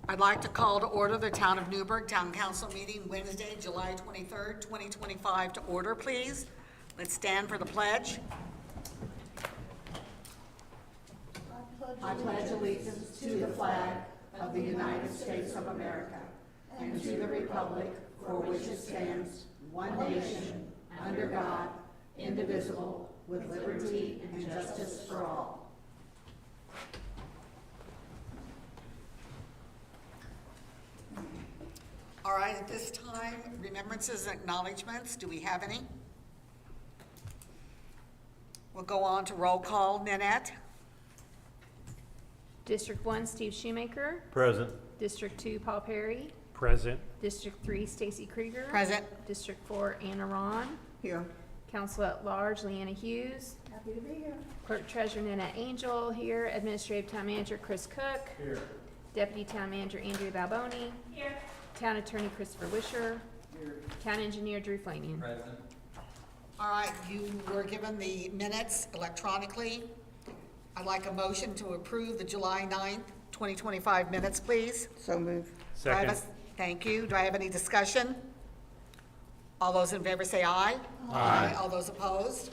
I'd like to call to order the Town of Newburgh Town Council meeting Wednesday, July 23rd, 2025 to order, please. Let's stand for the pledge. I pledge allegiance to the flag of the United States of America and to the republic for which it stands, one nation, under God, indivisible, with liberty and justice for all. All right, at this time, remembrances and acknowledgements. Do we have any? We'll go on to roll call. Nanette? District 1, Steve Shoemaker. Present. District 2, Paul Perry. Present. District 3, Stacy Krieger. Present. District 4, Anna Ron. Here. Council at Large, Leanna Hughes. Happy to be here. Clerk Treasurer Nanette Angel here. Administrative Town Manager Chris Cook. Here. Deputy Town Manager Andrea Balboni. Here. Town Attorney Christopher Wisher. Here. Town Engineer Drew Flanian. Present. All right, you were given the minutes electronically. I'd like a motion to approve the July 9th, 2025 minutes, please. So move. Do I have Second. Thank you. Do I have any discussion? All those in favor say aye. Aye. All those opposed?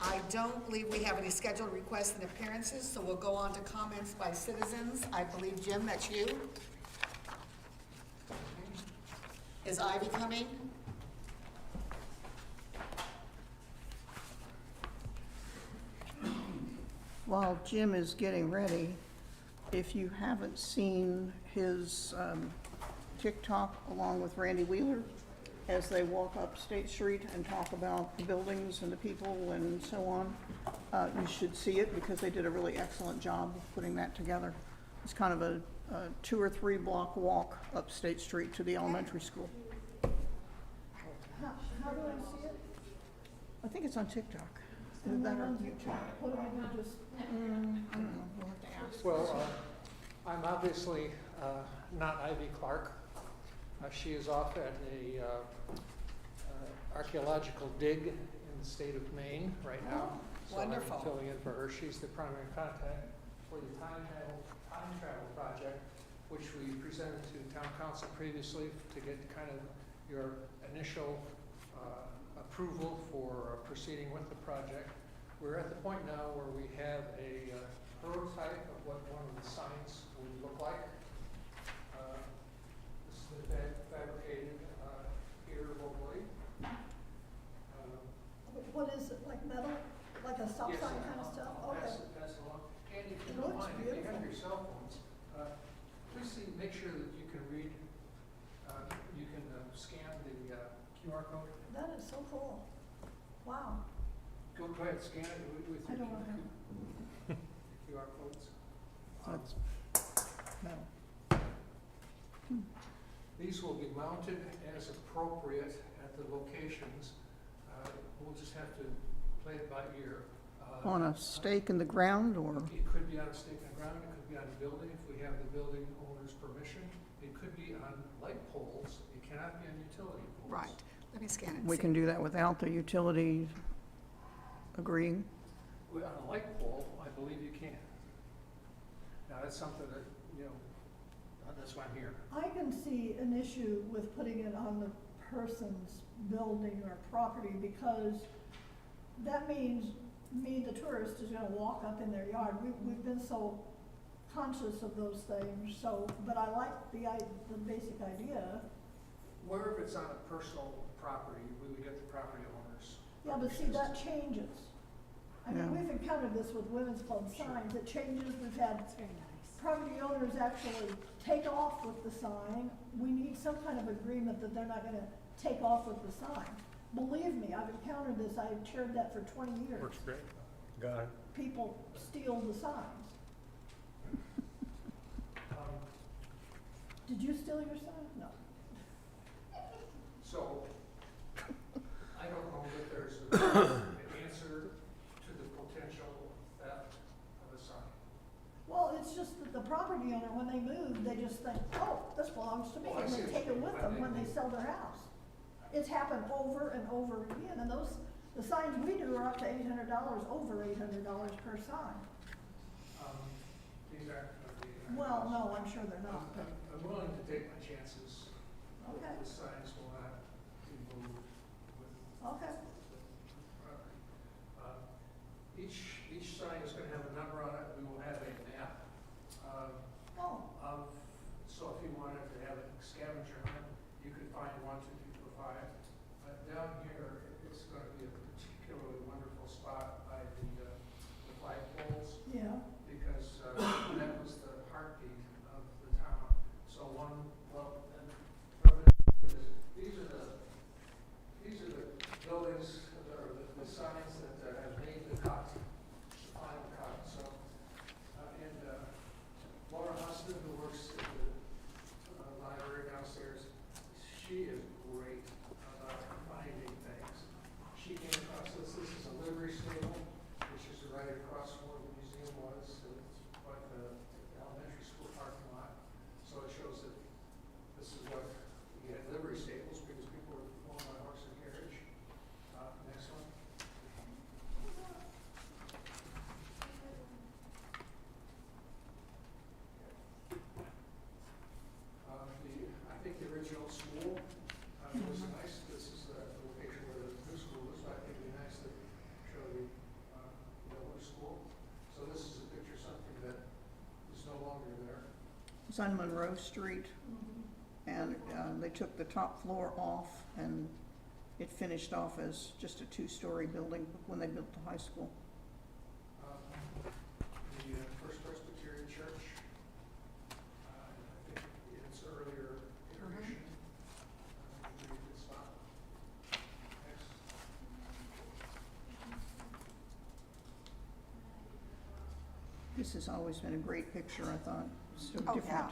I don't believe we have any scheduled requests and appearances, so we'll go on to comments by citizens. I believe, Jim, that's you. Is Ivy coming? While Jim is getting ready, if you haven't seen his TikTok along with Randy Wheeler, as they walk up State Street and talk about the buildings and the people and so on, you should see it because they did a really excellent job of putting that together. It's kind of a 2 or 3 block walk up State Street to the elementary school. How do I see it? I think it's on TikTok. Is And that then on on YouTube? What do I do, just, I don't know, we'll have to ask. Well, I'm obviously not Ivy Clark. She is off at a archaeological dig in the state of Maine right now. So wonderful. I'm filling in for her. She's the primary contact for the time travel project, which we presented to town council previously to get kind of your initial approval for proceeding with the project. We're at the point now where we have a prototype of what one of the signs would look like. This is fabricated here locally. what is it, like metal, like a stop Yes, sign kind of stuff? I'll Okay. pass it along. Candy, if It you don't looks mind, if you have beautiful. your cell phones, please make sure that you can read, you can scan the QR code. That is so cool. Wow. Go ahead, scan it with I your don't know. QR codes. That's metal. These will be mounted as appropriate at the locations. We'll just have to play it by ear. On a stake in the ground or? It could be on a stake in the ground, it could be on a building, if we have the building owner's permission. It could be on light poles, it cannot be on utility poles. Right. Let me scan it. and We see. can do that without the utility agreeing. On a light pole, I believe you can. Now, that's something that, that's why I'm here. I can see an issue with putting it on the person's building or property because that means me, the tourist, is gonna walk up in their yard. We've been so conscious of those things, so, but I like the basic idea. Wherever it's on a personal property, we would get the property owners. Yeah, but see, that changes. I mean, Yeah. we've encountered this with women's club signs, it changes, we've had Very nice. property owners actually take off with the sign. We need some kind of agreement that they're not gonna take off with the sign. Believe me, I've encountered this, I've chaired that for 20 years. Works great. Got it. People steal the signs. Did you steal your sign? No. So, I don't know that there's an answer to the potential theft of a sign. Well, it's just that the property owner, when they move, they just think, oh, this belongs to me, Oh, I and see they what take you it mean. with I them think when they we- sell their house. It's happened over and over again, and the signs we do are up to $800, over $800 per sign. these aren't gonna be. Well, no, I'm sure they're not, but, I'm willing to take my chances. okay, The signs will not be moved with okay. property. Each sign is gonna have a number on it. We will have a map, Oh, so if you wanted to have a scavenger hunt, you could find 1, 2, 3, 4, 5. But down here, it's gonna be a particularly wonderful spot by the flagpoles, yeah, because that was the heartbeat of the town. So these are the buildings, or the signs that have made the cut, the final cut. So, Laura Huston, who works at the library downstairs, she is great about finding things. She came across this. This is a livery stable, which is right across from where the museum was. So it's like the elementary school parking lot. So it shows that this is what we had, livery stables, because people were going by horse and carriage. Next one. I think the original school was nice. This is the location where the new school is. I think it'd be nice to show the older school. So this is a picture of something that is no longer there. It's on Monroe Street, and they took the top floor off, and it finished off as just a 2-story building when they built the high school. The First Presbyterian Church, I think it's earlier iteration. Very good spot. Next. This has always been a great picture, I thought. So Oh, different. yeah.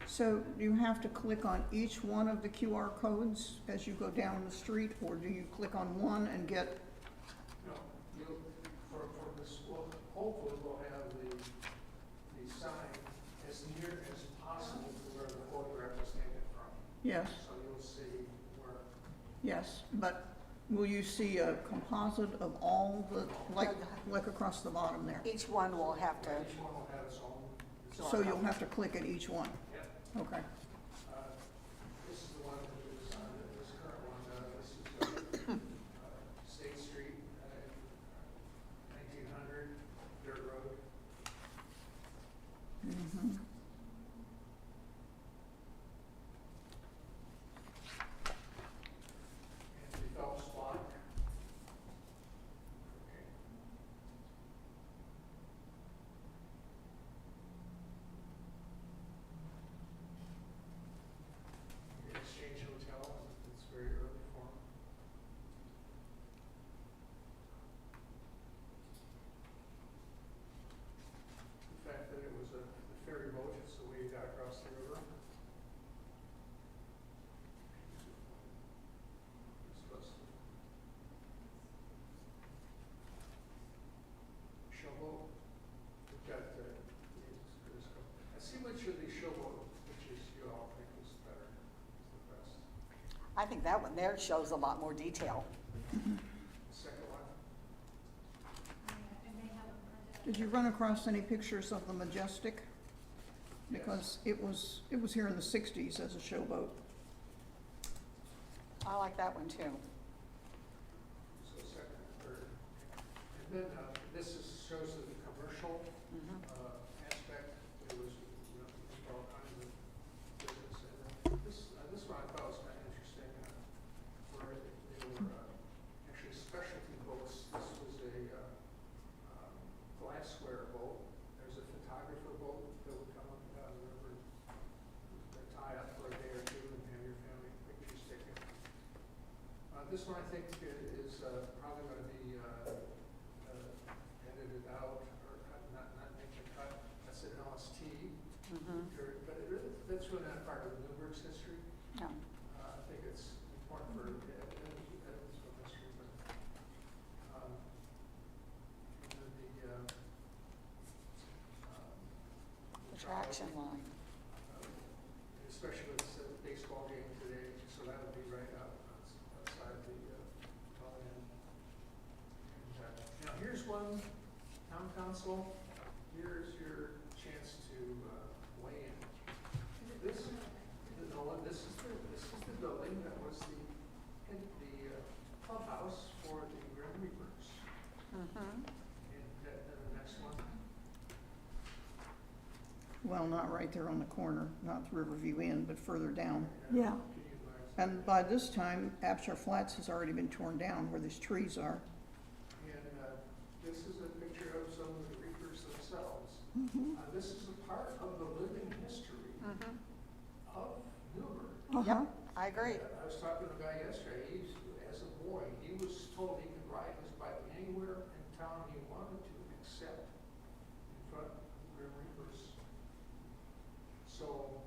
So do you have to click on each one of the QR codes as you go down the street, or do you click on one and get, No, for the school, hopefully we'll have the sign as near as possible to where the photograph was taken from. yes, So you'll see where, yes, but will you see a composite of all the, like across the bottom there? Each one will have to, each one will have its own. So you'll have to click at each one? Yeah. Okay. This is the one that is on this current one. This is State Street, 1900, dirt road. Mm-hmm. And the Phelps block. Okay. The Exchange Hotel, it's very early form. The fact that it was a ferry boat, it's the way you got across the river. Showboat, we've got, I see which of these showboat pictures you all think is better, is the best. I think that one there shows a lot more detail. The second one, Did you run across any pictures of the Majestic? Because it was here in the 60s as a showboat. I like that one too. so second and third. And then, shows the commercial Mhm. aspect. There was, all kinds of business. And this one I thought was kind of interesting, where they were actually specialty boats. This was a glassware boat. There's a photographer boat that would come up and down the river, tie up for a day or two, and have your family pictures taken. This one I think is probably going to be edited out or cut, not make a cut. That's an LST. Mhm. But it really fits within that part of Newburgh's history. Yeah. I think it's important for evidence of history, but and then action line. Especially with the baseball game today, so that would be right outside the pavilion. Now here's one, town council, here's your chance to weigh in. This is the building that was the clubhouse for the Grim Reapers. Mm-hmm. And then the next one. Well, not right there on the corner, not the Riverview Inn, but further down. Yeah, And by this time, Abshire Flats has already been torn down where these trees are. And this is a picture of some of the reapers themselves. This is a part of the living history Mm-hmm. of Newburgh. uh-huh. I agree. I was talking to a guy yesterday, as a boy, he was told he could ride his bike anywhere in town he wanted to, except in front of the Grim Reapers. So,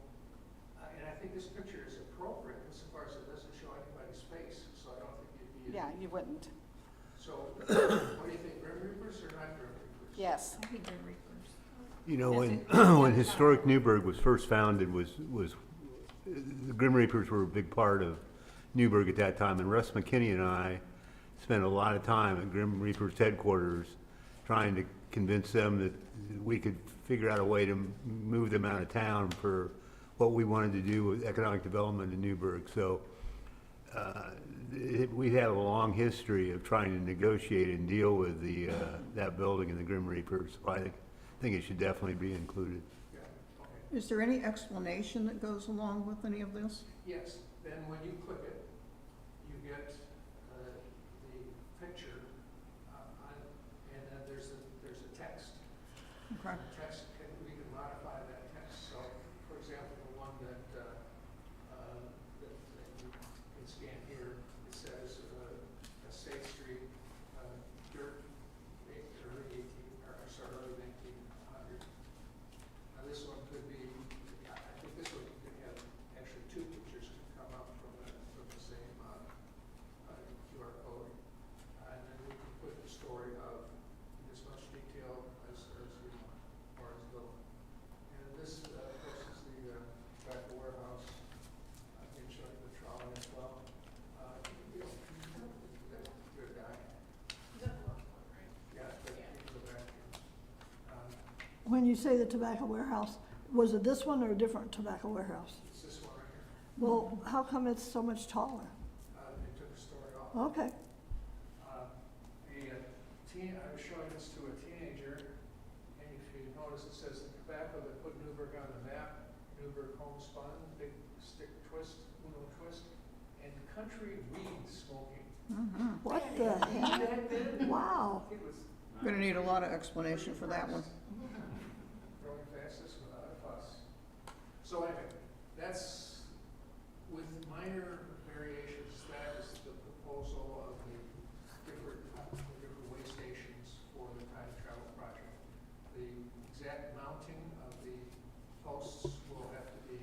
and I think this picture is appropriate insofar as it doesn't show anybody's face, so I don't think it'd be. Yeah, you wouldn't. So, what do you think, Grim Reapers or not Grim Reapers? Yes. I think Grim Reapers. You know, when, Yes, when historic Newburgh was first founded, the Grim Reapers were a big part of Newburgh at that time, and Russ McKinney and I spent a lot of time at Grim Reapers headquarters trying to convince them that we could figure out a way to move them out of town for what we wanted to do with economic development in Newburgh. So we had a long history of trying to negotiate and deal with that building and the Grim Reapers. So I think it should definitely be included. Yeah, okay. Is there any explanation that goes along with any of this? Yes, then when you click it, you get the picture and then there's a text. Okay. The text, we can modify that text. So, for example, the one that you can scan here, it says State Street, dirt, early 1900. Now this one could be, I think this one could have actually two pictures could come up from the same QR code. And then we can put the story of as much detail as you want, or as little. And this, of course, is the back of the warehouse. I can show you the trolley as well. Good guy. Yeah, but he's the back here. When you say the tobacco warehouse, was it this one or a different tobacco warehouse? It's this one right here. Well, how come it's so much taller? They took the story off. Okay, I was showing this to a teenager, and if you notice, it says the tobacco that put Newburgh on the map, Newburgh homespun, big stick twist, Uno twist, and country weed smoking. what the heck? Wow. It was Gonna need a lot of explanation for that one. growing fastest without a fuss. So anyway, that's with minor variations, that is the proposal of the different way stations for the time travel project. The exact mounting of the posts will have to be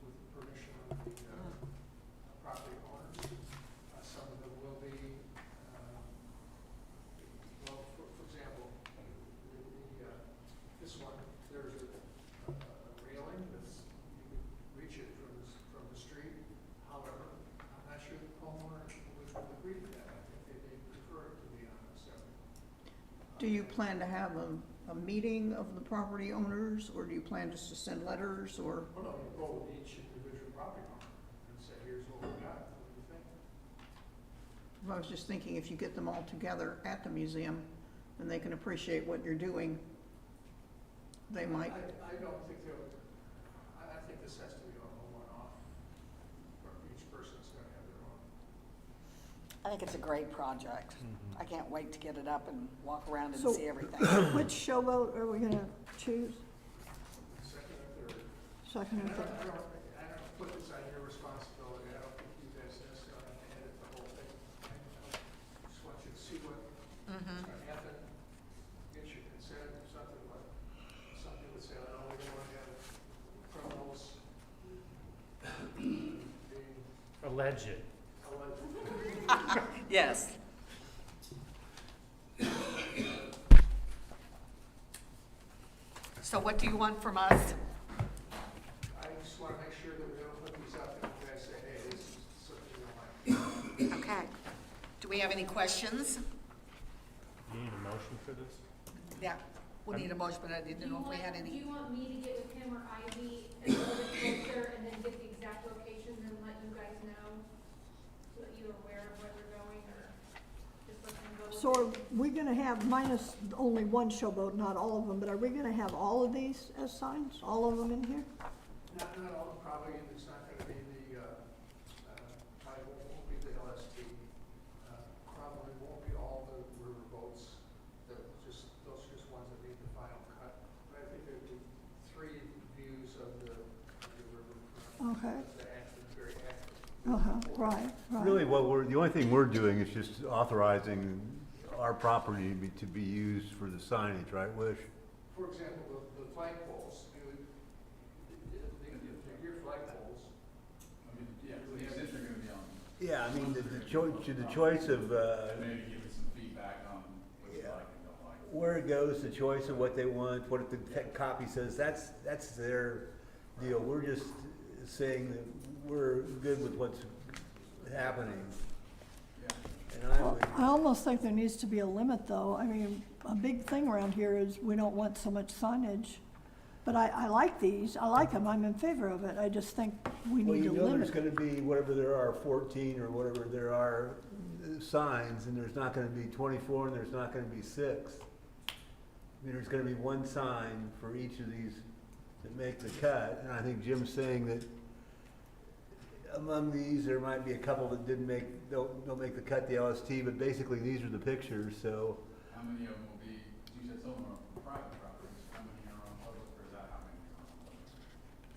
with the permission of the property owners. Some of them will be, well, for example, this one, there's a railing that's, you can reach it from the street. However, I'm not sure the homeowner would agree to that. I think they prefer it to be on the separate. Do you plan to have a meeting of the property owners, or do you plan just to send letters, or? Well, no, you go with each individual property owner and say, here's what we got, what do you think? I was just thinking if you get them all together at the museum, then they can appreciate what you're doing. They might. I don't think they'll, I think this has to be a one-off. Or each person's gonna have their own. I think it's a great project. I can't wait to get it up and walk around and So- see everything. Which showboat are we gonna choose? Second or third. Second And or third? I don't put this on your responsibility. I don't think you guys necessarily have to edit the whole thing. I just want you to see what's gonna happen, get your consent, or something like, something would say, oh, we don't want to have criminals being Alleged. alleged. Yes. So what do you want from us? we have any questions? Do you need a motion for this? Yeah, we need a motion, but I didn't know if we had Do any. you want me to get with him or Ivy and go closer and then get the exact locations and let you guys know? So that you're aware of where they're going, or just let them go with So it? are we gonna have, minus only one showboat, not all of them, but are we gonna have all of these as signs, all of them in here? Not all, probably, it's not gonna be the, probably won't be the LST. Probably won't be all the river boats, those are just ones that need the final cut. But I think there'd be 3 views of the river. Okay. The active, very active. Right, right. Really, the only thing we're doing is just authorizing our property to be used for the signage, right, Wish? For example, the flagpoles, your flagpoles. I mean, yeah, the extent you're gonna be on, Yeah, I mean, the choice of, maybe give us some feedback on what you Yeah. like and don't like. where it goes, the choice of what they want, what the copy says, that's their deal. We're just saying that we're good with what's happening. And I would, I almost think there needs to be a limit, though. I mean, a big thing around here is we don't want so much signage. But I like these, I like them, I'm in favor of it. I just think we well, need you to know limit. there's gonna be whatever there are, 14 or whatever there are signs, and there's not gonna be 24, and there's not gonna be 6. I mean, there's gonna be one sign for each of these that make the cut, and I think Jim's saying that among these, there might be a couple that don't make the cut, the LST, but basically these are the pictures, so. How many of them will be, you said some are on private properties, how many are on public, or is that how many are on public?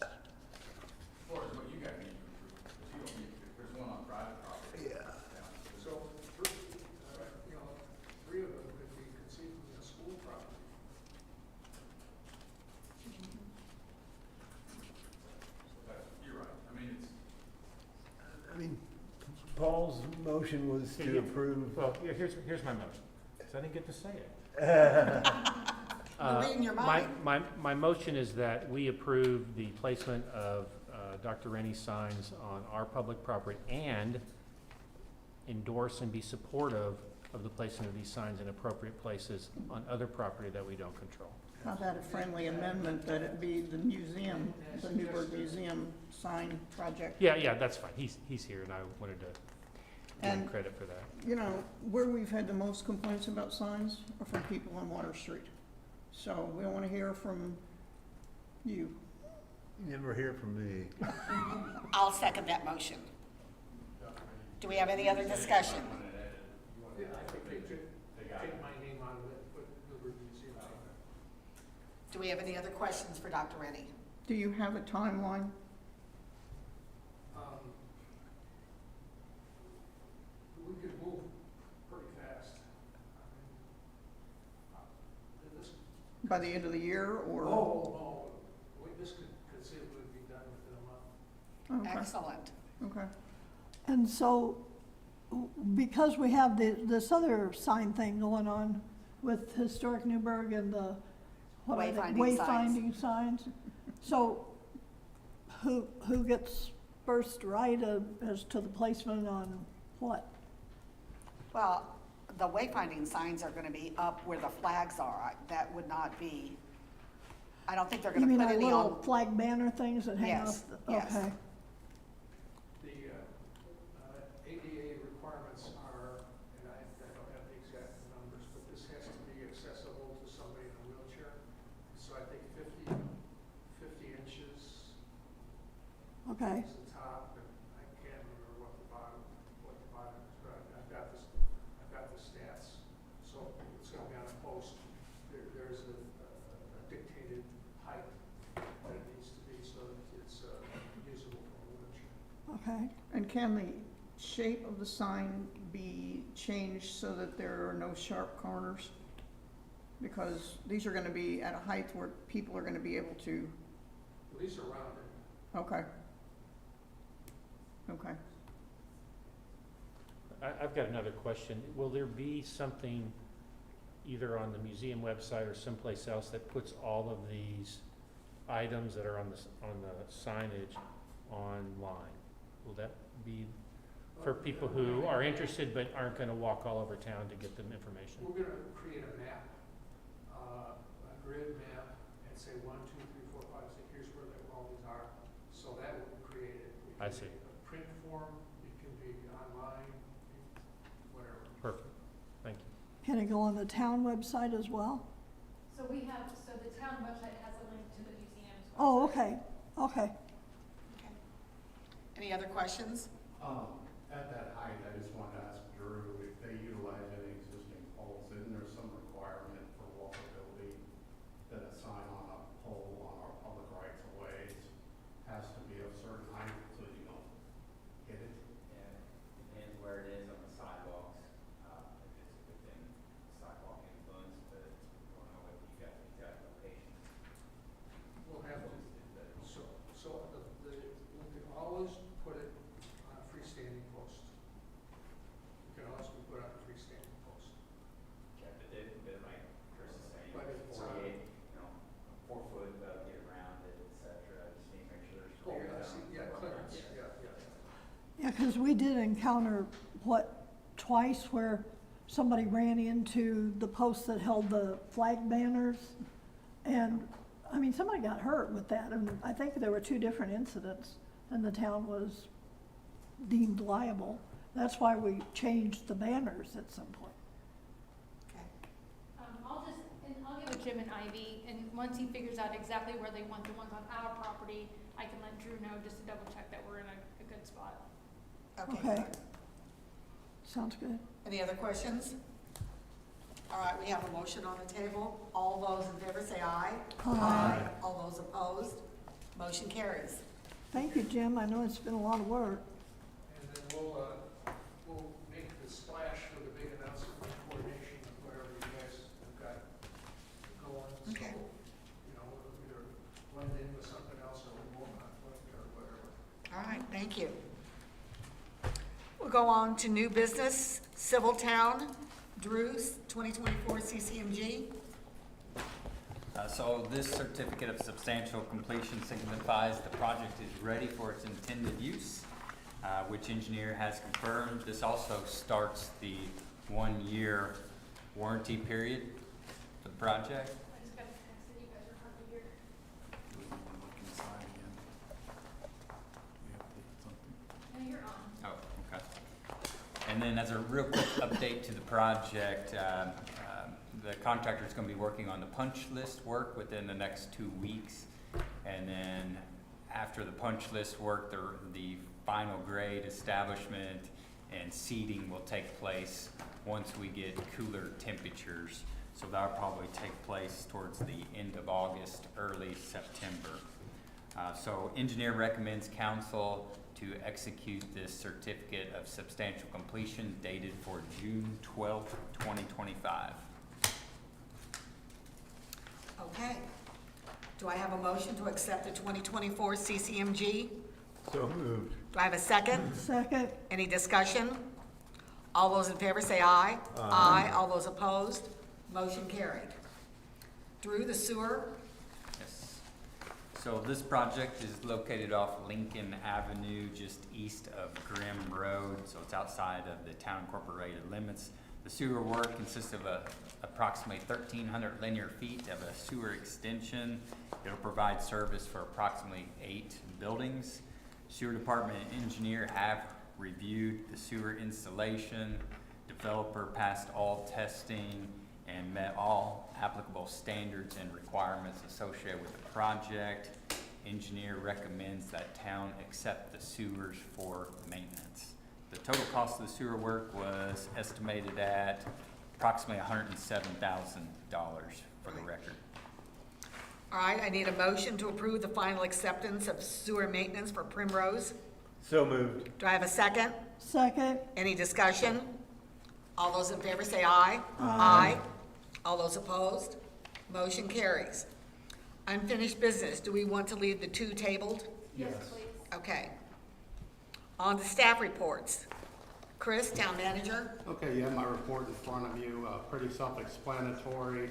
As far as what you guys need to approve, because you don't need, if there's one on private property. Yeah. So, 3 of them could be conceived from the school property. You're right, I mean, it's, I mean, Paul's motion was to Yeah. approve. Well, here's my motion, because I didn't get to say it. We're reading your mind. My motion is that we approve the placement of Dr. Rennie's signs on our public property and endorse and be supportive of the placement of these signs in appropriate places on other property that we don't control. How about a friendly amendment that it be the museum, the Newburgh Museum sign project? Yeah, that's fine. He's here, and I wanted to give him And- credit for that. You know, where we've had the most complaints about signs are from people on Water Street. So we want to hear from you. You never hear from me. I'll second that motion. Do we have any other discussion? Yeah, I think they should take my name out of it, put Newburgh Museum on it. Do we have any other questions for Dr. Rennie? Do you have a timeline? We could move pretty fast. This, By the end of the year or? this could conceivably be done within a month. Okay, Excellent. okay. And so, because we have this other sign thing going on with Historic Newburgh and the, what are they? Wayfinding signs. Wayfinding signs. So, who gets first right as to the placement on what? Well, the wayfinding signs are gonna be up where the flags are. That would not be, I don't think they're You gonna mean put our any little on. flag banner things that hang off? Yes, the- yes. Okay. The ADA requirements are, and I don't have the exact numbers, but this has to be accessible to somebody in a wheelchair. So I think 50 inches Okay. is the top, and I can't remember what the bottom is, but I've got the stats. So it's gonna be on a post. There's a dictated height that it needs to be so that it's usable for a wheelchair. Okay. And can the shape of the sign be changed so that there are no sharp corners? Because these are gonna be at a height where people are gonna be able to, Well, these are rounded. okay. Okay. I've got another question. Will there be something either on the museum website or someplace else that puts all of these items that are on the signage online? Will that be for people who are interested but aren't gonna walk all over town to get them information? We're gonna create a map, a grid map, and say 1, 2, 3, 4, 5, 6, here's where all these are. So that will be created. It I can see. be a print form, it can be online, whatever. Perfect, thank you. Can it go on the town website as well? So the town website has a link to the museum's website. Oh, okay, okay. Any other questions? At that height, I just wanted to ask Drew if they utilize any existing poles, isn't there some requirement for walkability that a sign on a pole on our public rights of ways has to be of certain height so you don't hit it? Yeah, depends where it is on the sidewalks, if it's within sidewalk influence, but we don't know if you got the exact location. We'll have to, we can always put it on a freestanding post. We can always put it on a freestanding post. Yeah, but like Chris is saying, But it's it's, 48, 4 foot, get around it, et cetera, just need to make sure there's Oh, clear I zones. see, yeah, clearance, yeah. Yeah, because we did encounter, twice where somebody ran into the post that held the flag banners. And, I mean, somebody got hurt with that, and I think there were 2 different incidents, and the town was deemed liable. That's why we changed the banners at some point. Okay. I'll get with Jim and Ivy, and once he figures out exactly where they want the ones on our property, I can let Drew know just to double check that we're in a good spot. Okay. Good. Sounds good. Any other questions? All right, we have a motion on the table. All those in favor say aye. Aye. All those opposed? Motion carries. Thank you, Jim. I know it's been a lot of work. And then we'll make the splash with a big announcement in coordination with whatever you guys have got going. Okay. So, we'll either blend in with something else or we won't conflict or whatever. All right, thank you. We'll go on to new business, Civil Town, Drew's 2024 CCMG. So this certificate of substantial completion signifies the project is ready for its intended use, which engineer has confirmed. This also starts the 1-year warranty period for the project. I just got a text that you guys are probably here. Do we want to look inside again? We update something? No, you're on. Oh, okay. And then as a real quick update to the project, the contractor is going to be working on the punch list work within the next 2 weeks. And then after the punch list work, the final grade establishment and seeding will take place once we get cooler temperatures. So that'll probably take place towards the end of August, early September. So engineer recommends council to execute this certificate of substantial completion dated for June 12th, 2025. Okay. Do I have a motion to accept the 2024 CCMG? So moved. Do I have a second? Second. Any discussion? All those in favor say aye. Aye. All those opposed? Motion carried. Drew, the sewer? Yes. So this project is located off Lincoln Avenue, just east of Grimm Road, so it's outside of the town incorporated limits. The sewer work consists of approximately 1,300 linear feet of a sewer extension. It'll provide service for approximately 8 buildings. Sewer department engineer have reviewed the sewer installation. Developer passed all testing and met all applicable standards and requirements associated with the project. Engineer recommends that town accept the sewers for maintenance. The total cost of the sewer work was estimated at approximately $107,000 for the record. All right, I need a motion to approve the final acceptance of sewer maintenance for Primrose. So moved. Do I have a second? Second. Any discussion? All those in favor say aye. Aye. All those opposed? Motion carries. Unfinished business, do we want to leave the 2 tabled? Yes, please. Okay. On to staff reports. Chris, town manager. Okay, you have my report in front of you, pretty self-explanatory.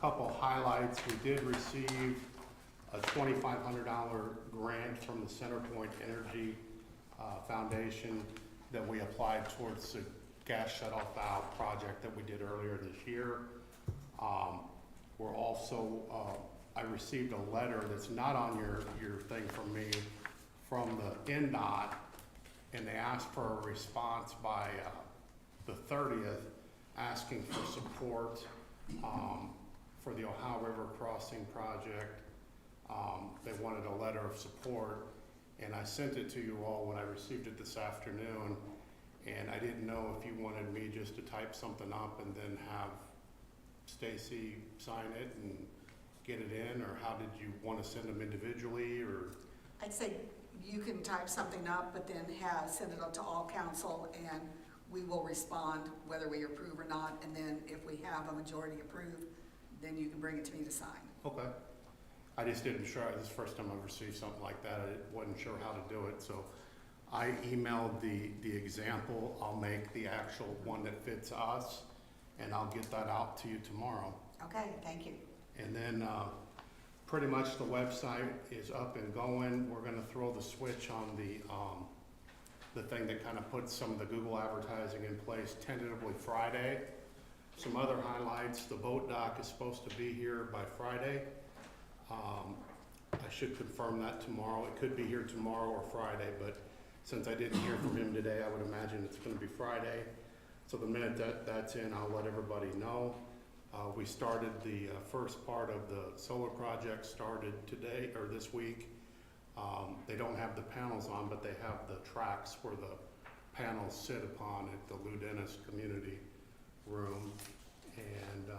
Couple highlights, we did receive a $2,500 grant from the Centerpoint Energy Foundation. that we applied towards the gas shut-off valve project that we did earlier this year. We're also, I received a letter that's not on your thing from me, from the NDOT, and they asked for a response by the 30th, asking for support for the Ohio River Crossing project. They wanted a letter of support, and I sent it to you all when I received it this afternoon, and I didn't know if you wanted me just to type something up and then have Stacy sign it and get it in, or how did you want to send them individually, or? I'd say you can type something up, but then send it up to all council, and we will respond whether we approve or not, and then if we have a majority approved, then you can bring it to me to sign. Okay. I just didn't sure, this is the first time I've received something like that, I wasn't sure how to do it, so I emailed the example. I'll make the actual one that fits us, and I'll get that out to you tomorrow. Okay, thank you. And then pretty much the website is up and going. We're gonna throw the switch on the thing that kind of puts some of the Google advertising in place tentatively Friday. Some other highlights, the boat dock is supposed to be here by Friday. I should confirm that tomorrow. It could be here tomorrow or Friday, but since I didn't hear from him today, I would imagine it's gonna be Friday. So the minute that's in, I'll let everybody know. We started the first part of the solar project started today, or this week. They don't have the panels on, but they have the tracks where the panels sit upon at the Lou Dennis Community Room. And,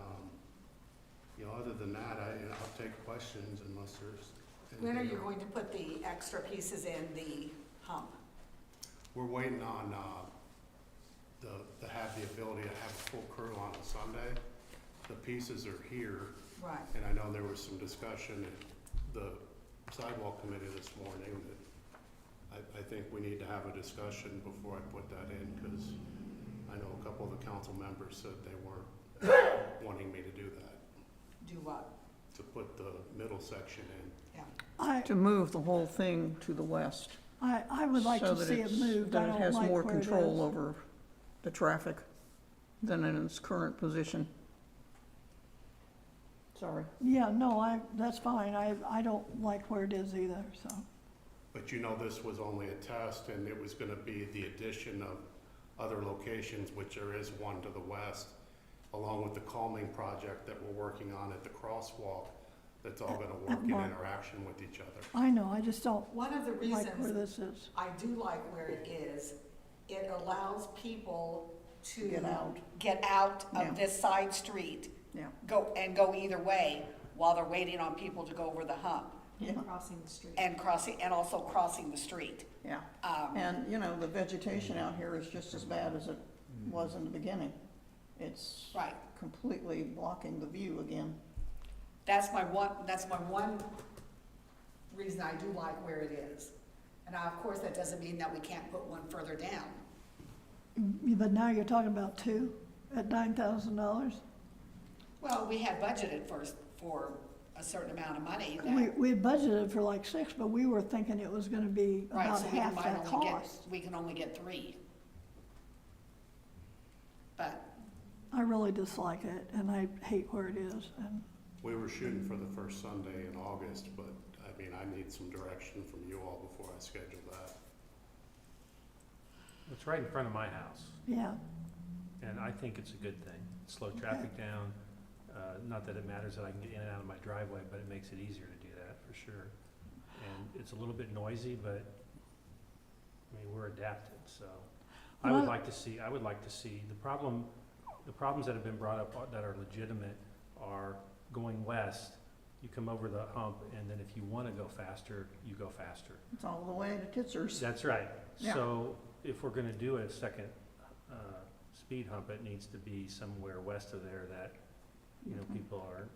other than that, I'll take questions unless there's When are anything you else. going to put the extra pieces in the hump? We're waiting on to have the ability to have a full crew on a Sunday. The pieces are here, Right. and I know there was some discussion at the sidewalk committee this morning that I think we need to have a discussion before I put that in, because I know a couple of the council members said they weren't wanting me to do that, Do what? to put the middle section in. To move the whole thing to the west. I would like so to that see it it's- moved. I That it don't has like more where it control is. over the traffic than in its current position. Sorry. Yeah, no, that's fine. I don't like where it is either, so. But this was only a test, and it was gonna be the addition of other locations, which there is one to the west, along with the calming project that we're working on at the crosswalk, that's all gonna work in Mark. interaction with each other. I know, I just don't One of the like where reasons this is. I do like where it is, it allows people to Get out. of Yeah. this side street, Yeah. go either way while they're waiting on people to go over the hump Yeah. Crossing the street. and also crossing the street. Yeah. Um, And, the vegetation out here is just as bad as it was in the beginning. It's Right. completely blocking the view again. That's my one reason I do like where it is. And now, of course, that doesn't mean that we can't put one further down. But now you're talking about two at $9,000? Well, we had budgeted for a certain amount of money that, We had budgeted for like 6, but we were thinking it was gonna be right, about so we half might that only get, cost. we can only get 3. But, I really dislike it, and I hate where it is, and We were shooting for the first Sunday in August, but, I need some direction from you all before I schedule that. It's right in front of my house, yeah. and I think it's a good thing. Slow traffic down, not that it matters that I can get in and out of my driveway, but it makes it easier to do that, for sure. And it's a little bit noisy, but, we're adapted, so. I would Well- like to see, the problems that have been brought up that are legitimate are going west, you come over the hump, and then if you wanna go faster, you go faster. It's all the way to Titzer's. That's right. Yeah. So if we're gonna do a second, speed hump, it needs to be somewhere west of there that, people are,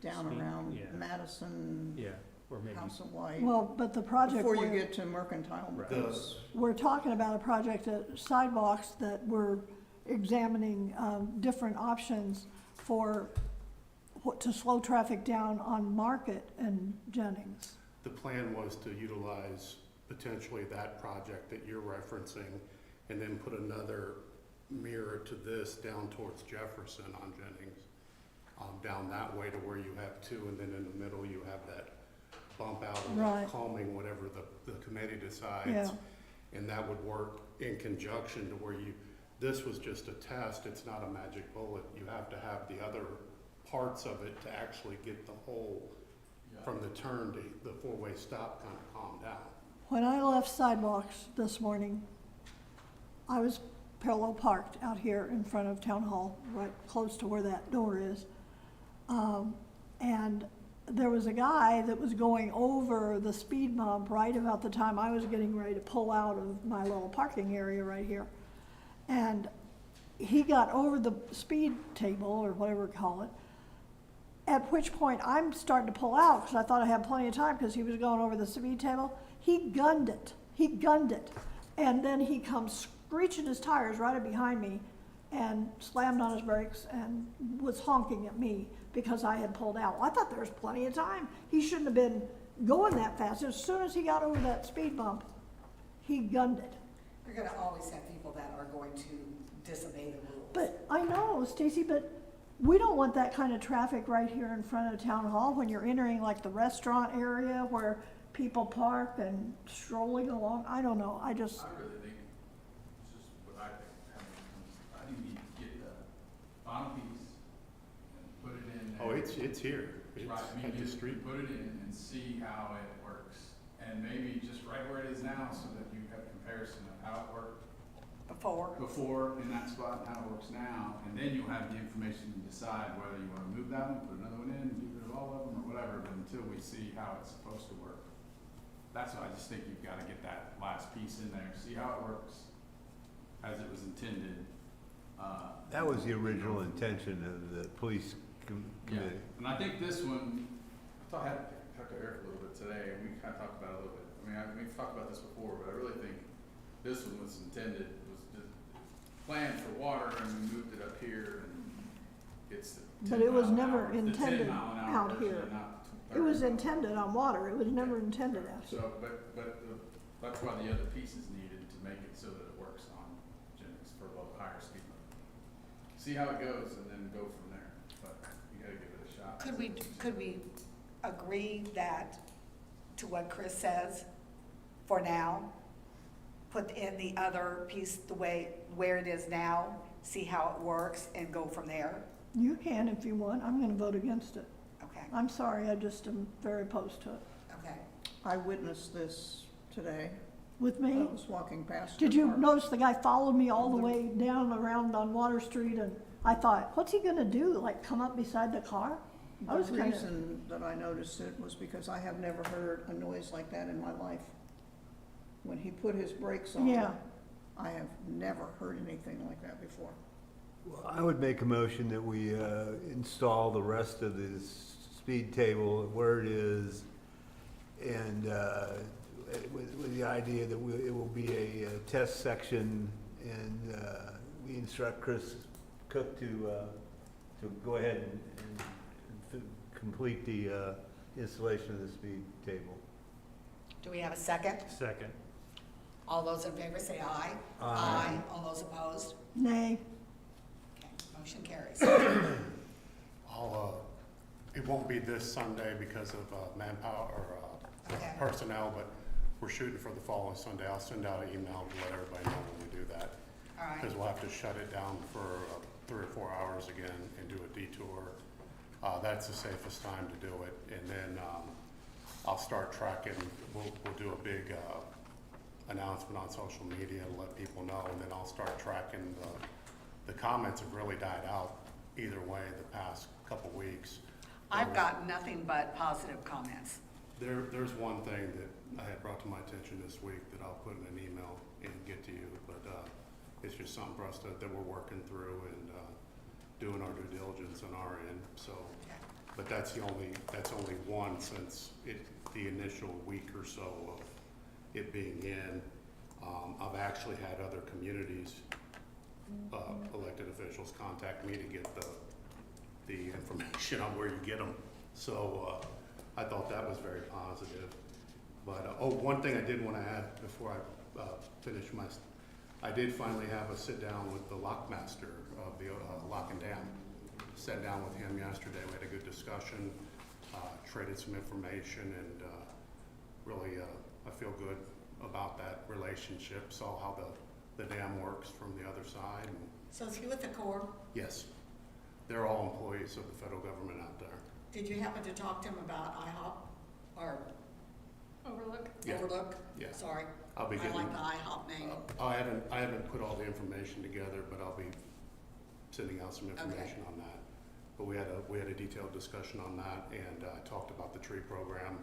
Down speed, around yeah. Madison, yeah, or maybe, House of White. Well, but the project Before you we're, get to Mercantile. Right. because- we're talking about a project at Sidewalks that we're examining different options for to slow traffic down on Market and Jennings. The plan was to utilize potentially that project that you're referencing, and then put another mirror to this down towards Jefferson on Jennings, down that way to where you have two, and then in the middle you have that bump out Right. of calming, whatever the committee decides. Yeah. And that would work in conjunction to where this was just a test, it's not a magic bullet. You have to have the other parts of it to actually get the whole, from the turn to the four-way stop kind of calm down. When I left Sidewalks this morning, I was parallel parked out here in front of Town Hall, right close to where that door is. And there was a guy that was going over the speed bump right about the time I was getting ready to pull out of my little parking area right here. And he got over the speed table, or whatever you call it, at which point I'm starting to pull out because I thought I had plenty of time because he was going over the speed table. He gunned it. And then he comes screeching his tires right up behind me and slammed on his brakes and was honking at me because I had pulled out. Well, I thought there was plenty of time. He shouldn't have been going that fast. As soon as he got over that speed bump, he gunned it. You're gonna always have people that are going to disobey the rules. But I know, Stacy, but we don't want that kind of traffic right here in front of Town Hall when you're entering like the restaurant area where people park and strolling along. I don't know, I really think, it's just what I think, I think you need to get the final piece and put it in there. Oh, it's here. It's Right, I mean, at the you street. put it in and see how it works, and maybe just right where it is now, so that you have comparison of how it worked before in that spot and how it works now, and then you'll have the information to decide whether you wanna move that one, put another one in, get rid of all of them, or whatever, but until we see how it's supposed to work. That's why I just think you've gotta get that last piece in there, see how it works as it was intended. That was the original intention of the police Yeah, committee. and I think this one, I had talked to Eric a little bit today, and we kind of talked about it a little bit. I mean, we've talked about this before, but I really think this one was intended, was just planned for water, and we moved it up here, and it's the But it was 10 mile an never hour- the 10 intended mile an hour out version, here. not It was 30. intended on water. It was never intended out here. So, that's why the other piece is needed to make it so that it works on Jennings for a higher speed limit. See how it goes and then go from there, but you gotta give it a shot. Could we agree that, to what Chris says, for now, put in the other piece the way, where it is now, see how it works, and go from there? You can if you want. I'm gonna vote against it. Okay, I'm sorry, I just am very opposed to it. okay. I witnessed this today. With I me, was walking past. did your you park. notice the guy followed me all the way down around on Water Street, and I thought, what's he gonna do, like come up beside the car? I was The kinda, reason that I noticed it was because I have never heard a noise like that in my life. When he put his brakes on, Yeah. I have never heard anything like that before. Well, I would make a motion that we install the rest of this speed table where it is, and with the idea that it will be a test section, and we instruct Chris Cook to go ahead and complete the installation of the speed table. Do we have a second? Second. All those in favor say aye. Aye. All those opposed? nay, Okay, motion carries. It won't be this Sunday because of manpower or Okay. personnel, but we're shooting for the following Sunday. I'll send out an email to let everybody know when we do that. All right, Because we'll have to shut it down for 3 or 4 hours again and do a detour. That's the safest time to do it. And then I'll start tracking, we'll do a big announcement on social media to let people know, and then I'll start tracking the comments have really died out either way the past couple weeks. I've got nothing but positive comments. There's one thing that I had brought to my attention this week that I'll put in an email and get to you, but it's just something for us that we're working through and doing our due diligence on our end, so. But that's only one since the initial week or so of it being in. I've actually had other communities, elected officials contact me to get the information on where you get them. So I thought that was very positive. But, oh, one thing I did want to add before I finish I did finally have a sit-down with the lockmaster of the lock and dam. Sat down with him yesterday, we had a good discussion, traded some information, and really, I feel good about that relationship. Saw how the dam works from the other side. And So is he with the Corps? yes, they're all employees of the federal government out there. Did you happen to talk to him about IHOP or Overlook? Yeah. Overlook? Yeah. Sorry, I'll be I getting. like the IHOP name. I haven't put all the information together, but I'll be sending out some information on that. But we had a detailed discussion on that, and I talked about the tree program,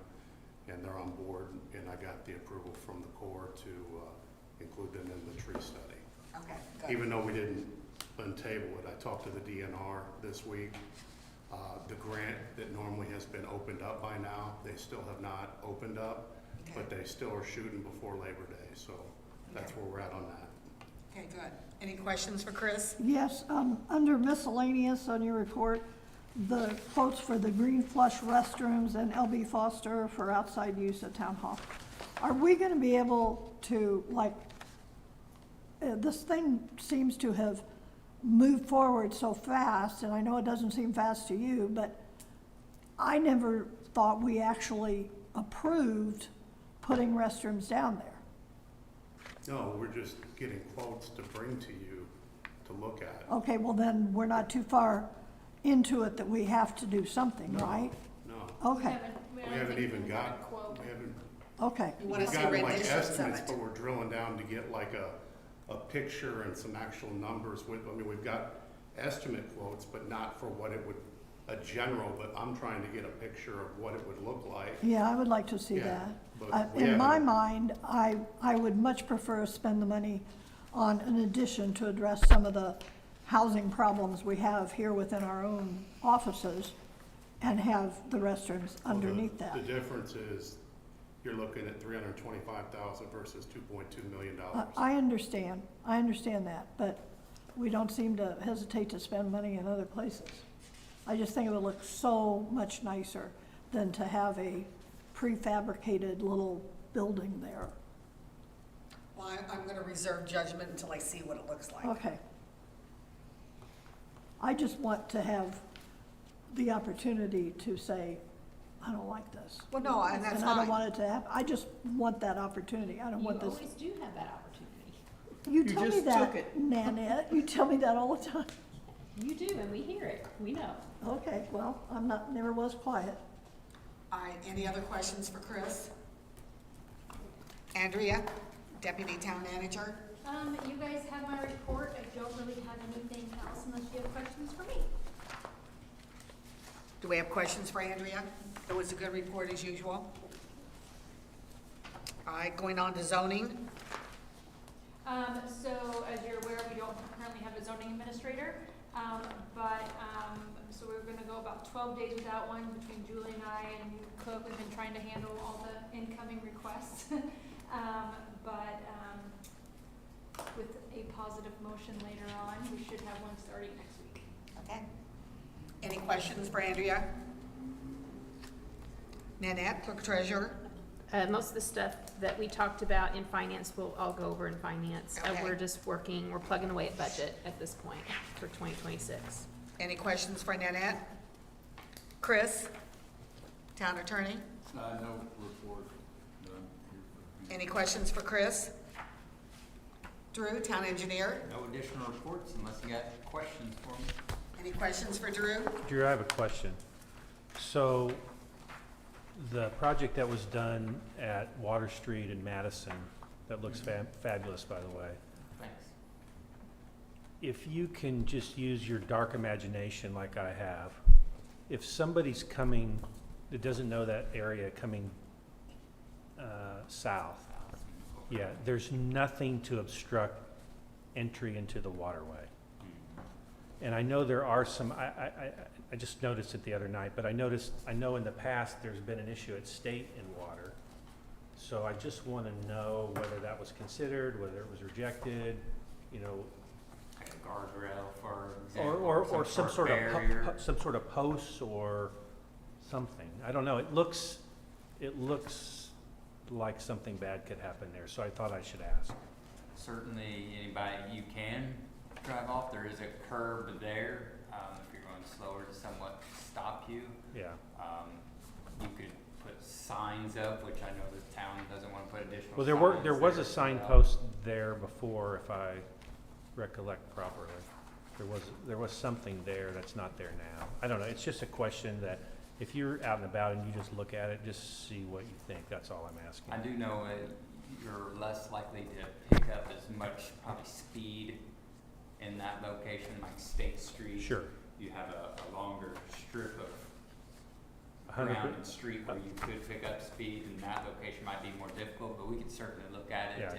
and they're on board, and I got the approval from the Corps to include them in the tree study. Okay, good. Even though we didn't untable it, I talked to the DNR this week. The grant that normally has been opened up by now, they still have not opened up, but they still are shooting before Labor Day, so that's where we're at on that. Okay, good. Any questions for Chris? Yes, under miscellaneous on your report, the quotes for the green flush restrooms and LB Foster for outside use at Town Hall. Are we gonna be able to, like, this thing seems to have moved forward so fast, and I know it doesn't seem fast to you, but I never thought we actually approved putting restrooms down there. No, we're just getting quotes to bring to you to look at. Okay, well then, we're not too far into it that we have to do something, right? No, Okay, we haven't even got, we haven't, okay. You want we've to see gotten like renditions of estimates, it? but we're drilling down to get like a picture and some actual numbers with, I mean, we've got estimate quotes, but not for what it would, a general, but I'm trying to get a picture of what it would look like. Yeah, I would like to see Yeah, that. but we In my haven't- mind, I would much prefer to spend the money on an addition to address some of the housing problems we have here within our own offices and have the restrooms Well, underneath The that. difference is, you're looking at $325,000 versus $2.2 million. I understand that, but we don't seem to hesitate to spend money in other places. I just think it would look so much nicer than to have a prefabricated little building there. Well, I'm going to reserve judgment until I see what it looks like. Okay. I just want to have the opportunity to say, I don't like this. Well, no, and that's And I don't fine. want it to happen. I just want that opportunity. I don't want You this. always do have that opportunity. You tell me just that, took it. Nanette. You tell me that all the time. You do, and we hear it. We know. Okay, well, I'm not, never was quiet. All right, any other questions for Chris? Andrea, Deputy Town Manager? You guys have my report. I don't really have anything else unless you have questions for me. Do we have questions for Andrea? It was a good report as usual. All right, going on to zoning. So as you're aware, we don't currently have a zoning administrator, so we're gonna go about 12 days without one between Julie and I and Cook. We've been trying to handle all the incoming requests. With a positive motion later on, we should have one starting next week. Okay. Any questions for Andrea? Nanette, Clerk Treasurer? Most of the stuff that we talked about in finance, I'll go over in finance. Okay. We're plugging away at budget at this point for 2026. Any questions for Nanette? Chris? Town Attorney? No report, but I'm here for. Any questions for Chris? Drew, Town Engineer? No additional reports unless you got questions for me. Any questions for Drew? Drew, I have a question. So the project that was done at Water Street in Madison, that looks fabulous, by the way. Thanks. If you can just use your dark imagination like I have, if somebody's coming that doesn't know that area coming south, yeah, there's nothing to obstruct entry into the waterway. And I know there are some, I just noticed it the other night, but I know in the past there's been an issue at State in water. So I just want to know whether that was considered, whether it was rejected, you know, Like a guardrail, for example. or some sort of barrier. some sort of posts or something. I don't know. It looks like something bad could happen there, so I thought I should ask. Certainly, anybody, you can drive off. There is a curb there. If you're going slower to somewhat stop you. Yeah. You could put signs up, which I know the town doesn't want to put additional signs. Well, there was a as well. signpost there before, if I recollect properly. There was something there that's not there now. I don't know, it's just a question that if you're out and about and you just look at it, just see what you think, that's all I'm asking. I do know you're less likely to pick up as much probably speed in that location, like State Street. Sure. You have a longer strip of 100 ground and street where you could pick up speed, and that location might be more difficult, but we could certainly look at it Yeah.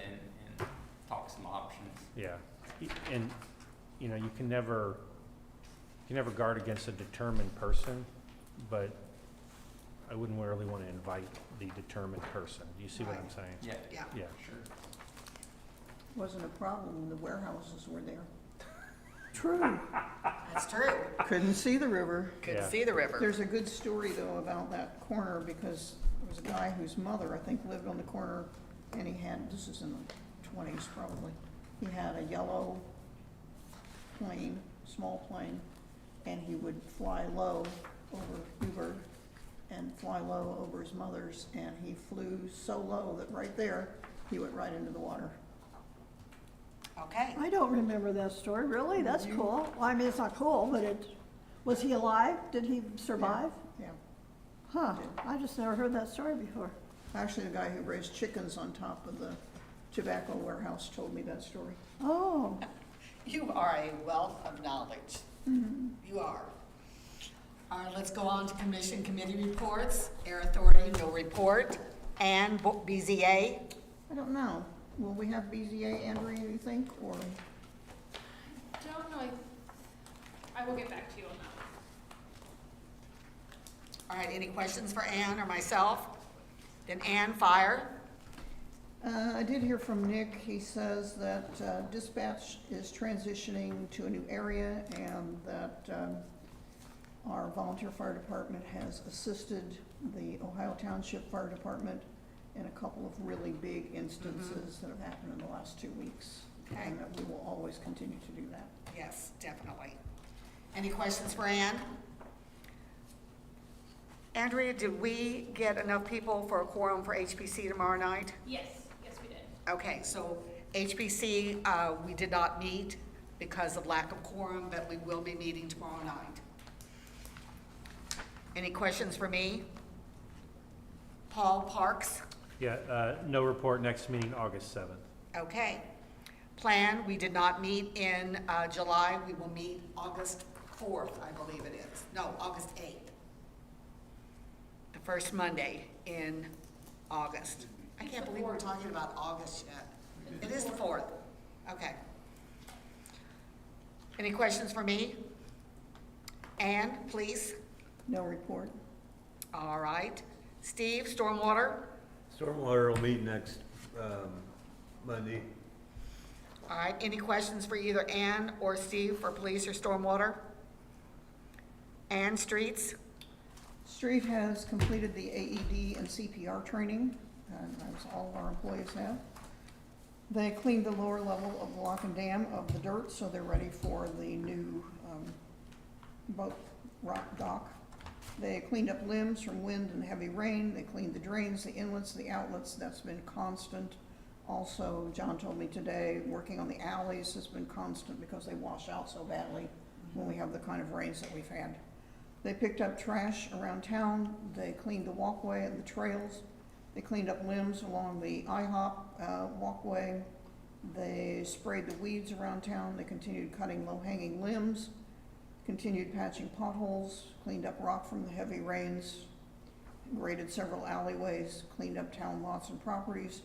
and talk some options. Yeah, and, you know, you can never guard against a determined person, but I wouldn't really want to invite the determined person. Do you see what I'm Right. saying? Yeah, Yeah. Yeah. sure. Wasn't a problem when the warehouses were there. True. That's true. Couldn't see the river. Couldn't Yeah. see the river. There's a good story, though, about that corner, because there was a guy whose mother, I think, lived on the corner, and he had, this is in the 20s probably, he had a yellow plane, small plane, and he would fly low over Newburgh and fly low over his mother's, and he flew so low that right there, he went right into the water. Okay. I don't remember that story, really, that's cool. Well, I mean, it's not cool, but was he alive? Did he survive? Yeah. Huh, I just never heard that story before. Actually, the guy who raised chickens on top of the tobacco warehouse told me that story. Oh, You are a wealth of knowledge. You are. All right, let's go on to commission committee reports. Air Authority, no report. And BZA, I don't know. Will we have BZA, Andrea, you think, or? Don't know, I will get back to you on that. all right, any questions for Ann or myself? Then Ann, fire. I did hear from Nick. He says that dispatch is transitioning to a new area and that our volunteer fire department has assisted the Ohio Township Fire Department in a couple of really big instances that have happened in the last 2 weeks. Okay. And that we will always continue to do that. Yes, definitely. Any questions for Ann? Andrea, did we get enough people for a quorum for HPC tomorrow night? Yes, we did. Okay, so HPC, we did not meet because of lack of quorum, but we will be meeting tomorrow night. Any questions for me? Paul, Parks? Yeah, no report, next meeting, August 7th. Okay. Plan, we did not meet in July. We will meet August 4th, I believe it is. No, August 8th. The first Monday in August. I can't believe we're talking about August yet. It is the 4th. Okay. Any questions for me? Ann, please. No report. All right. Steve, Stormwater? Stormwater will meet next Monday. All right. Any questions for either Ann or Steve for police or Stormwater? Ann, Streets? Street has completed the AED and CPR training, as all of our employees have. They cleaned the lower level of the lock and dam of the dirt, so they're ready for the new boat rock dock. They cleaned up limbs from wind and heavy rain. They cleaned the drains, the inlets, the outlets. That's been constant. Also, John told me today, working on the alleys has been constant because they wash out so badly when we have the kind of rains that we've had. They picked up trash around town. They cleaned the walkway and the trails. They cleaned up limbs along the IHOP walkway. They sprayed the weeds around town. They continued cutting low-hanging limbs, continued patching potholes, cleaned up rock from the heavy rains, graded several alleyways, cleaned up town lots and properties.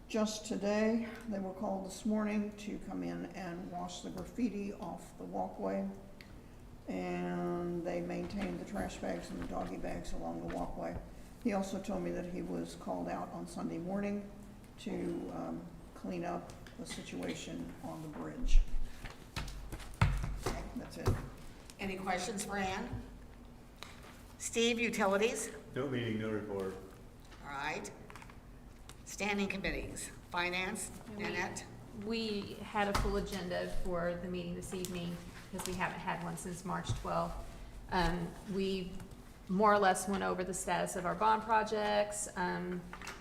Just today, they were called this morning to come in and wash the graffiti off the walkway. And they maintained the trash bags and the doggy bags along the walkway. He also told me that he was called out on Sunday morning to clean up the situation on the bridge. Okay, that's it. Any questions for Ann? Steve, Utilities? No meeting, no report. All right. Standing committees, finance, Nanette? We had a full agenda for the meeting this evening because we haven't had one since March 12th. We more or less went over the status of our bond projects.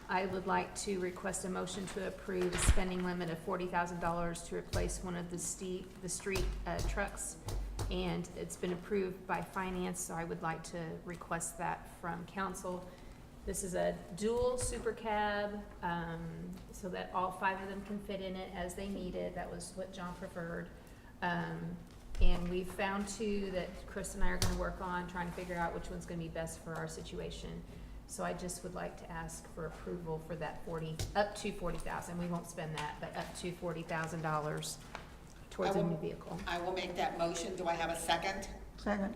I would like to request a motion to approve a spending limit of $40,000 to replace one of the street trucks. And it's been approved by finance, so I would like to request that from council. This is a dual super cab, so that all 5 of them can fit in it as they need it. That was what John preferred. And we found 2 that Chris and I are gonna work on, trying to figure out which one's gonna be best for our situation. So I just would like to ask for approval for that up to $40,000. We won't spend that, but up to $40,000 towards a new vehicle. I will make that motion. Do I have a second? Second.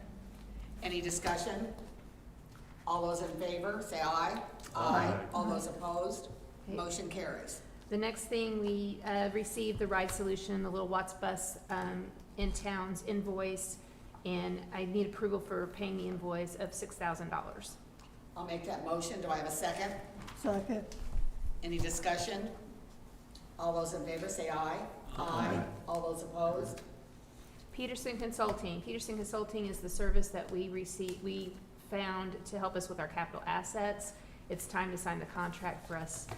Any discussion? All those in favor, say aye. Aye. All those opposed? Okay. Motion carries. The next thing, we received the Ride Solution, the Little Watts bus in town's invoice, and I need approval for paying the invoice of $6,000. I'll make that motion. Do I have a second? Second. Any discussion? All those in favor, say aye. Aye. All those opposed? Peterson Consulting. Peterson Consulting is the service that we found to help us with our capital assets. It's time to sign the contract for us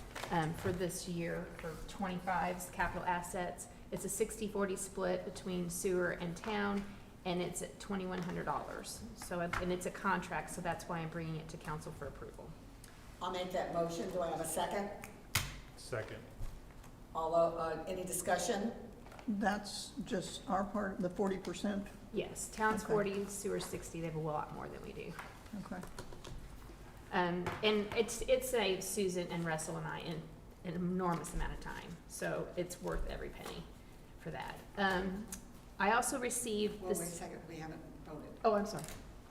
for this year for 25's capital assets. It's a 60-40 split between sewer and town, and it's at $2,100. So, and it's a contract, so that's why I'm bringing it to council for approval. I'll make that motion. Do I have a second? Second. Any discussion? That's just our part, the 40%? Yes, town's Okay. 40, sewer's 60. They have a lot more than we do. Okay. And it saved Susan and Russell and I an enormous amount of time, so it's worth every penny for that. I also received Well, this. wait a second. We haven't voted. Oh, I'm sorry.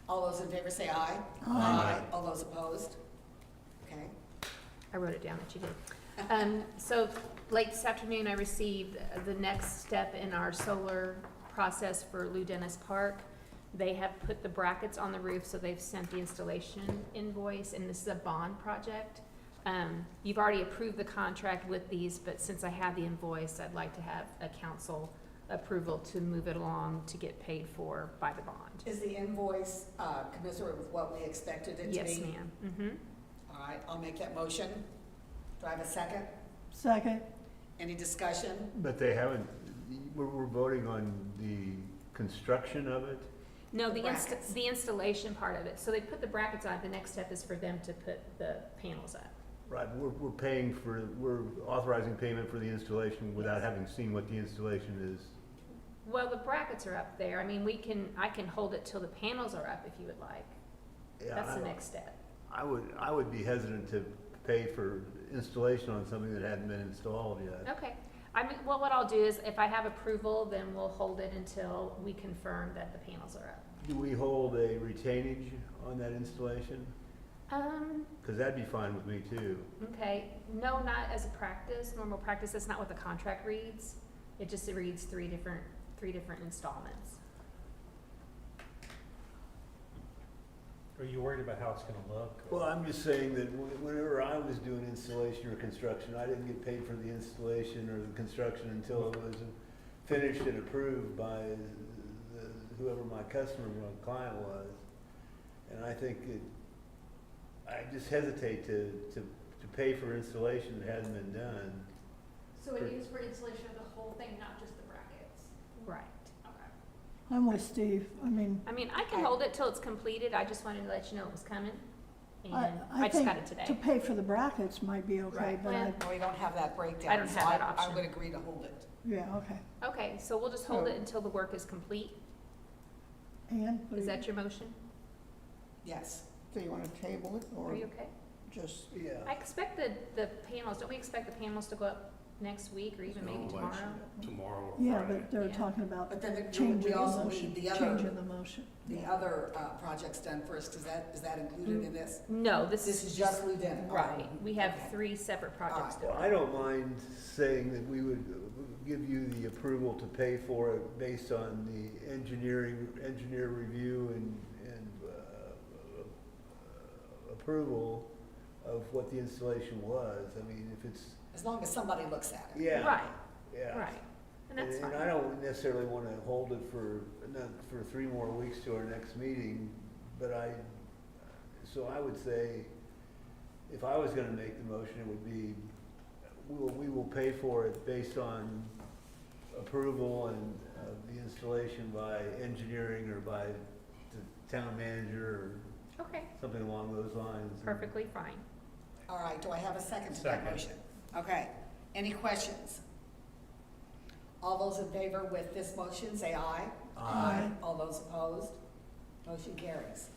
All those in favor, say aye. Aye. All those opposed? Okay. I wrote it down that you did. So late this afternoon, I received the next step in our solar process for Lou Dennis Park. They have put the brackets on the roof, so they've sent the installation invoice, and this is a bond project. You've already approved the contract with these, but since I have the invoice, I'd like to have a council approval to move it along to get paid for by the bond. Is the invoice commensurate with what we expected it to be? Yes, ma'am. Mm-hmm. All right, I'll make that motion. Do I have a second? Second. Any discussion? But they haven't, we're voting on the construction of it? No, Brackets. the installation part of it. So they put the brackets on. The next step is for them to put the panels up. Right, we're authorizing payment for the installation without having seen what the installation is. Well, the brackets are up there. I mean, I can hold it till the panels are up if you would like. Yeah, That's the next step. I would be hesitant to pay for installation on something that hadn't been installed yet. Okay. I mean, well, what I'll do is if I have approval, then we'll hold it until we confirm that the panels are up. Do we hold a retainage on that installation? Because that'd be fine with me too. Okay. No, not as a practice, normal practice. That's not what the contract reads. It just reads three different installments. Are you worried about how it's gonna look? Well, I'm just saying that whenever I was doing installation or construction, I didn't get paid for the installation or the construction until it was finished and approved by whoever my customer, my client was. And I think I just hesitate to pay for installation that hasn't been done. So it is for installation of the whole thing, not just the brackets? Right. Okay. I'm with Steve. I mean, I can hold it till it's completed. I just wanted to let you know it was coming. And I I just think got it today. to pay for the brackets might be okay, Right. but Well, We don't have that breakdown. I don't have that I option. would agree to hold it. yeah, okay. Okay, so we'll just hold So- it until the work is complete. Ann? what Is do you- that your motion? Yes. Do you want to table it or Are you okay? just, Yeah. I expect the panels, don't we expect the panels to go up next week or even maybe tomorrow? Tomorrow or Yeah, Friday. but they're Yeah. talking about But then changing we the also motion, need changing the motion. the other projects done first. Is that included in this? No, This this is just Lieutenant. right. We have Okay. 3 separate projects All Well, going. I don't mind saying that we would give you the approval to pay for it based on the engineer review and approval of what the installation was. I mean, if it's, As long as somebody looks at it. yeah. Right, Yeah. right, and that's And I fine. don't necessarily want to hold it for 3 more weeks to our next meeting, but so I would say, if I was gonna make the motion, it would be, we will pay for it based on approval and the installation by engineering or by the town manager Okay, or something along those lines. perfectly fine. All right, do I have a second to that Second. motion? Okay, any questions? All those in favor with this motion, say aye. Aye. All those opposed? Motion carries.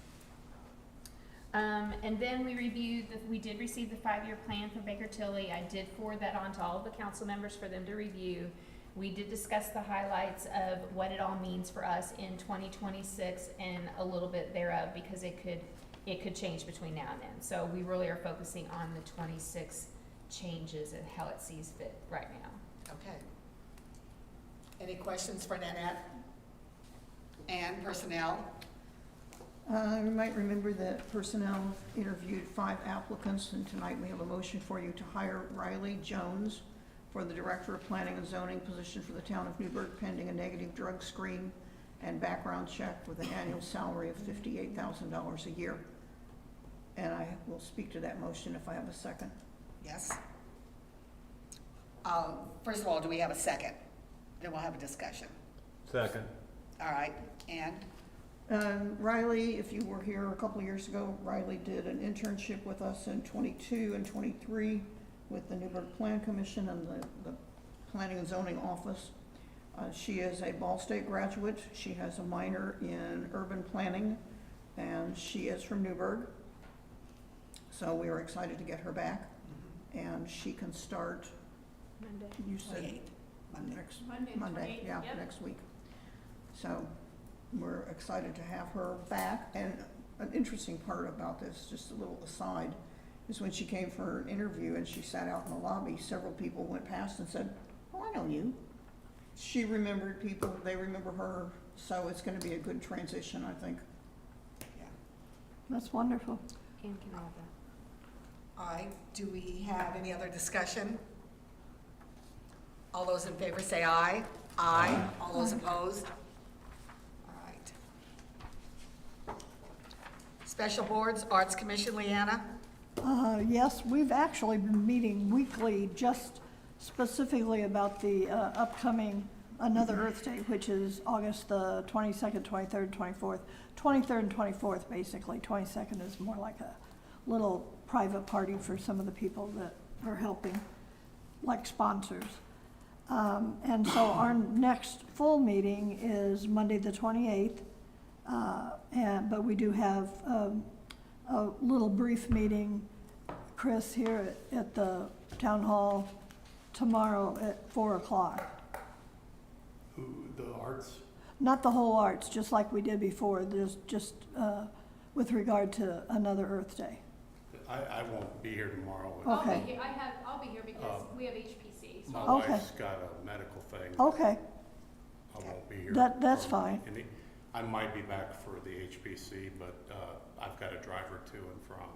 And then we reviewed, we did receive the 5-year plan from Baker Tilly. I did forward that on to all of the council members for them to review. We did discuss the highlights of what it all means for us in 2026 and a little bit thereof, because it could change between now and then. So we really are focusing on the 26 changes and how it sees fit right now. Okay. Any questions for Nanette? And personnel? You might remember that personnel interviewed 5 applicants, and tonight we have a motion for you to hire Riley Jones for the Director of Planning and Zoning position for the town of Newburgh, pending a negative drug screen and background check with an annual salary of $58,000 a year. And I will speak to that motion if I have a second. Yes. First of all, do we have a second? Then we'll have a discussion. Second. All right, and? Riley, if you were here a couple of years ago, Riley did an internship with us in 22 and 23 with the Newburgh Plan Commission and the Planning and Zoning Office. She is a Ball State graduate. She has a minor in urban planning, and she is from Newburgh. So we are excited to get her back, and she can start, Monday. you said 28th, Monday. next Monday, the Monday, 28th, yeah, yep. next week. So we're excited to have her back. And an interesting part about this, just a little aside, is when she came for an interview and she sat out in the lobby, several people went past and said, "Oh, I know you." She remembered people, they remember her, so it's gonna be a good transition, I think. Yeah. That's wonderful. And can I have that? All right, do we have any other discussion? All those in favor say aye. Aye. All those opposed? All right. Special boards, Arts Commission, Leanna? Yes, we've actually been meeting weekly just specifically about the upcoming Another Earth Day, which is August the 22nd, 23rd, 24th. 23rd and 24th, basically. 22nd is more like a little private party for some of the people that are helping, like sponsors. And so our next full meeting is Monday the 28th, but we do have a little brief meeting, Chris, here at the town hall tomorrow at 4 o'clock. The arts, Not the whole arts, just like we did before, there's just with regard to Another Earth Day. I won't be here tomorrow. Okay. I'll be here because we have HPC. My Okay. wife's got a medical thing. Okay, I won't be here. That's for fine. any- I might be back for the HPC, but I've got to drive her to and from.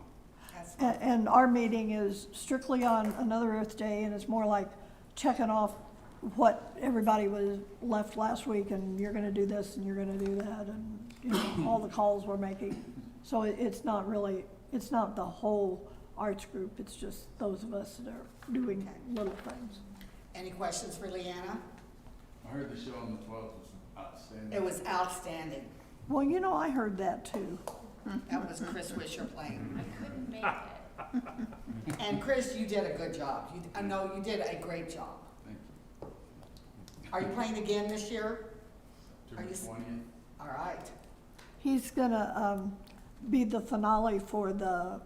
That's And our meeting is strictly on Another Earth Day, and it's more like checking off what everybody was left last week, and you're gonna do this, and you're gonna do that, and, you know, all the calls we're making. So it's not really, it's not the whole arts group, it's just those of us that are doing little things. Any questions for Leanna? I heard the show on the 12th was outstanding. It was outstanding. Well, you know, I heard that too. That was Chris Wisher playing. I couldn't make it. And Chris, you did a good job. I know you did a great job. Thank you. Are you playing again this year? Are June you 20th. All right. He's gonna be the finale for the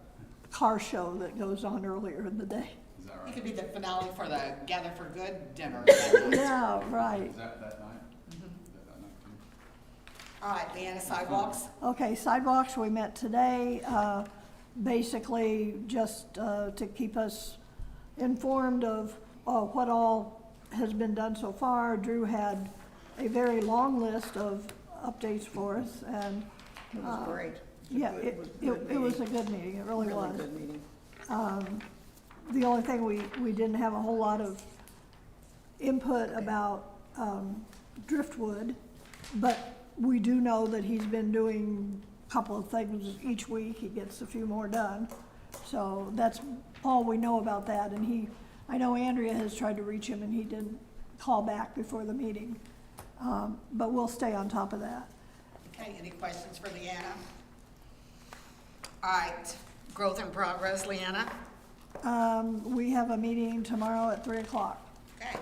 car show that goes on earlier in the day. Is that You right? could be the finale for the Gather for Good dinner. that night. Yeah, right. Is that night? Mhm. Is that night too? All right, Leanna, sidewalks? Okay, sidewalks, we met today, basically just to keep us informed of what all has been done so far. Drew had a very long list of updates for us, and It was great. yeah, it was a good meeting, it really was. Good meeting. The only thing we didn't have a whole lot of input about driftwood, but we do know that he's been doing a couple of things each week. He gets a few more done. So that's all we know about that. And I know Andrea has tried to reach him and he didn't call back before the meeting. But we'll stay on top of that. Okay, any questions for Leanna? All right, growth in progress, Leanna? We have a meeting tomorrow at 3 o'clock. Okay.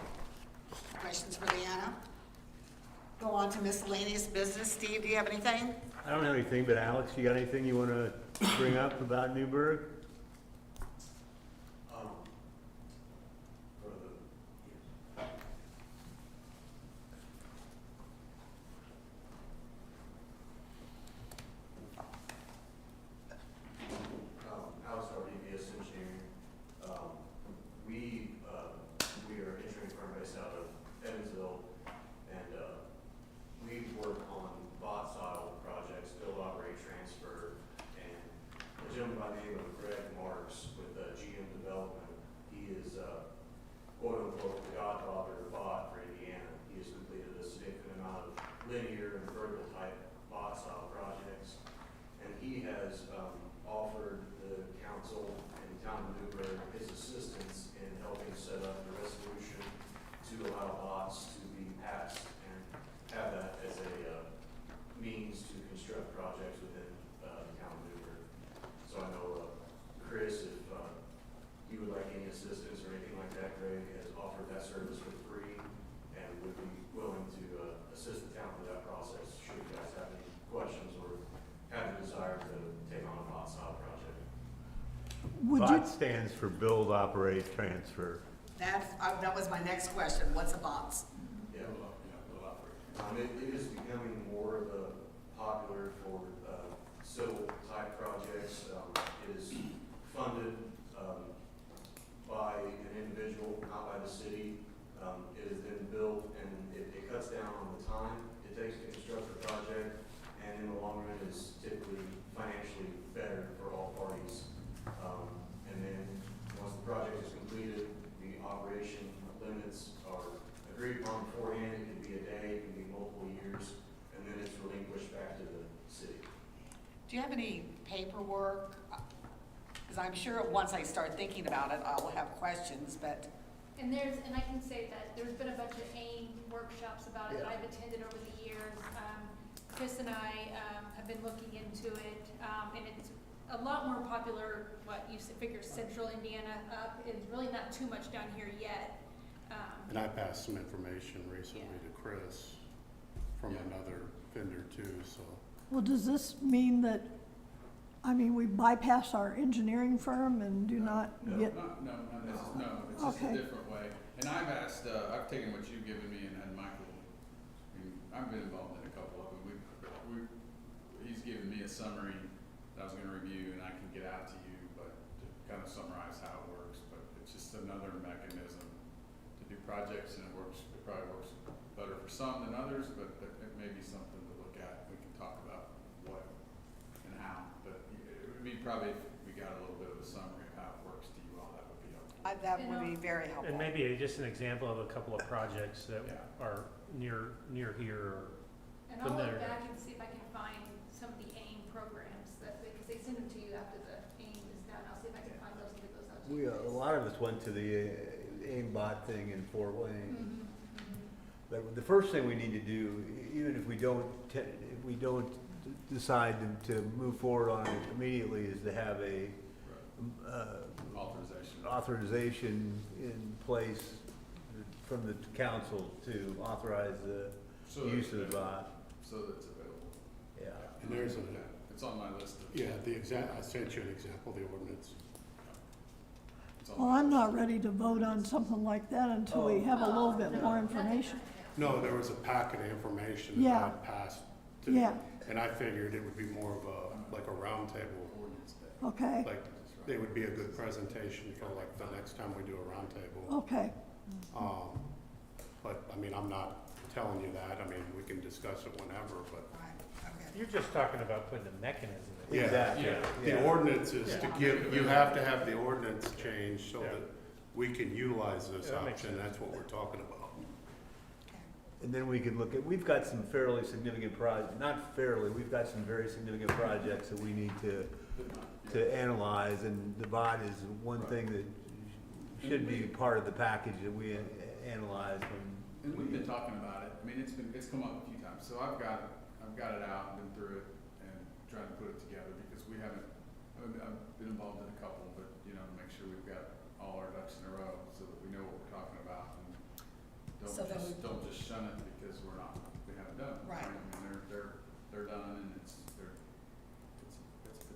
Questions for Leanna? Go on to miscellaneous business. Steve, do you have anything? I don't have anything, but Alex, you got anything you want to bring up about Newburgh? Alex, RDBS Engineering. We are engineering firm based out of Evansville, and we work on bot style projects, build, operate, transfer, and a gentleman by the name of Greg Marks with GM Development, he is quote unquote the godfather of bot for Indiana. He has completed a significant amount of linear and vertical type bot style projects, and he has offered the council and the town of Newburgh his assistance in helping set up the resolution to allow bots to be passed and have that as a means to construct projects within the town of Newburgh. So I know Chris, if you would like any assistance or anything like that, Greg has offered that service for free and would be willing to assist the town with that process should you guys have any questions or have the desire to take on a bot style project. Would you, BOT stands for Build, Operate, Transfer. That was my next question. What's a bots? Yeah, it is becoming more of a popular for civil type projects. It is funded by an individual, not by the city. It is then built, and it cuts down on the time it takes to construct a project, and in the long run is typically financially better for all parties. And then once the project is completed, the operation limits are agreed upon beforehand. It can be a day, it can be multiple years, and then it's relinquished back to the city. Do you have any paperwork? Because I'm sure once I start thinking about it, I will have questions, but And I can say that there's been a bunch of AIM workshops about it that I've attended over the years. Chris and I have been looking into it, and it's a lot more popular, you figure central Indiana up, it's really not too much down here yet. And I passed some information recently to Chris from another vendor too, so. well, does this mean that, we bypass our engineering firm and do not get? No, it's just Okay. a different way. And I've asked, I've taken what you've given me and had Michael, I've been involved in a couple of them. He's given me a summary that I was gonna review and I can get out to you, but to kind of summarize how it works. But it's just another mechanism to do projects, and it probably works better for some than others, but it may be something to look at. We can talk about what and how, but it would be probably, if we got a little bit of a summary of how it works to you all, that would be helpful. that would be very helpful. And maybe just an example of a couple of projects that are near here, And I'll look back and see if I can find some of the AIM programs because they send them to you after the AIM is done. I'll see if I can find those and get those out to you guys. A lot of us went to the aimbot thing in Fort Wayne. The first thing we need to do, even if we don't decide to move forward on it immediately, is to have a authorization in place from the council to authorize the use of the bot. So that it's available. Yeah. And there's It's on my list of. I sent you an example, the ordinance. It's on Well, my I'm list. not ready to vote on something like that until we have a little bit more information. No, there was a packet of information that Yeah. I passed to, Yeah, and I figured it would be more of a roundtable. Ordinance day. okay, Like, they would be a good presentation for like the next time we do a roundtable. okay. But, I'm not telling you that, we can discuss it whenever, but Right, okay. you're just talking about putting a mechanism in Yeah, Exactly. the ordinance is to Yeah. give, you have to have the ordinance changed so Yeah. that we can utilize this Yeah, that makes option, sense. that's what we're talking about. And then we can look at, we've got some fairly significant not fairly, we've got some very significant projects that we need to analyze, and the bot is one thing that should be part of the package that we analyze And we've been talking about it, I mean, it's come up a few times, so I've got it out, been through it, and trying to put it together, because I've been involved in a couple, but, you know, to make sure we've got all our ducks in a row, so that we know what we're talking about, and So then don't just shun it because we haven't done it. Right. I mean, they're done, and it's a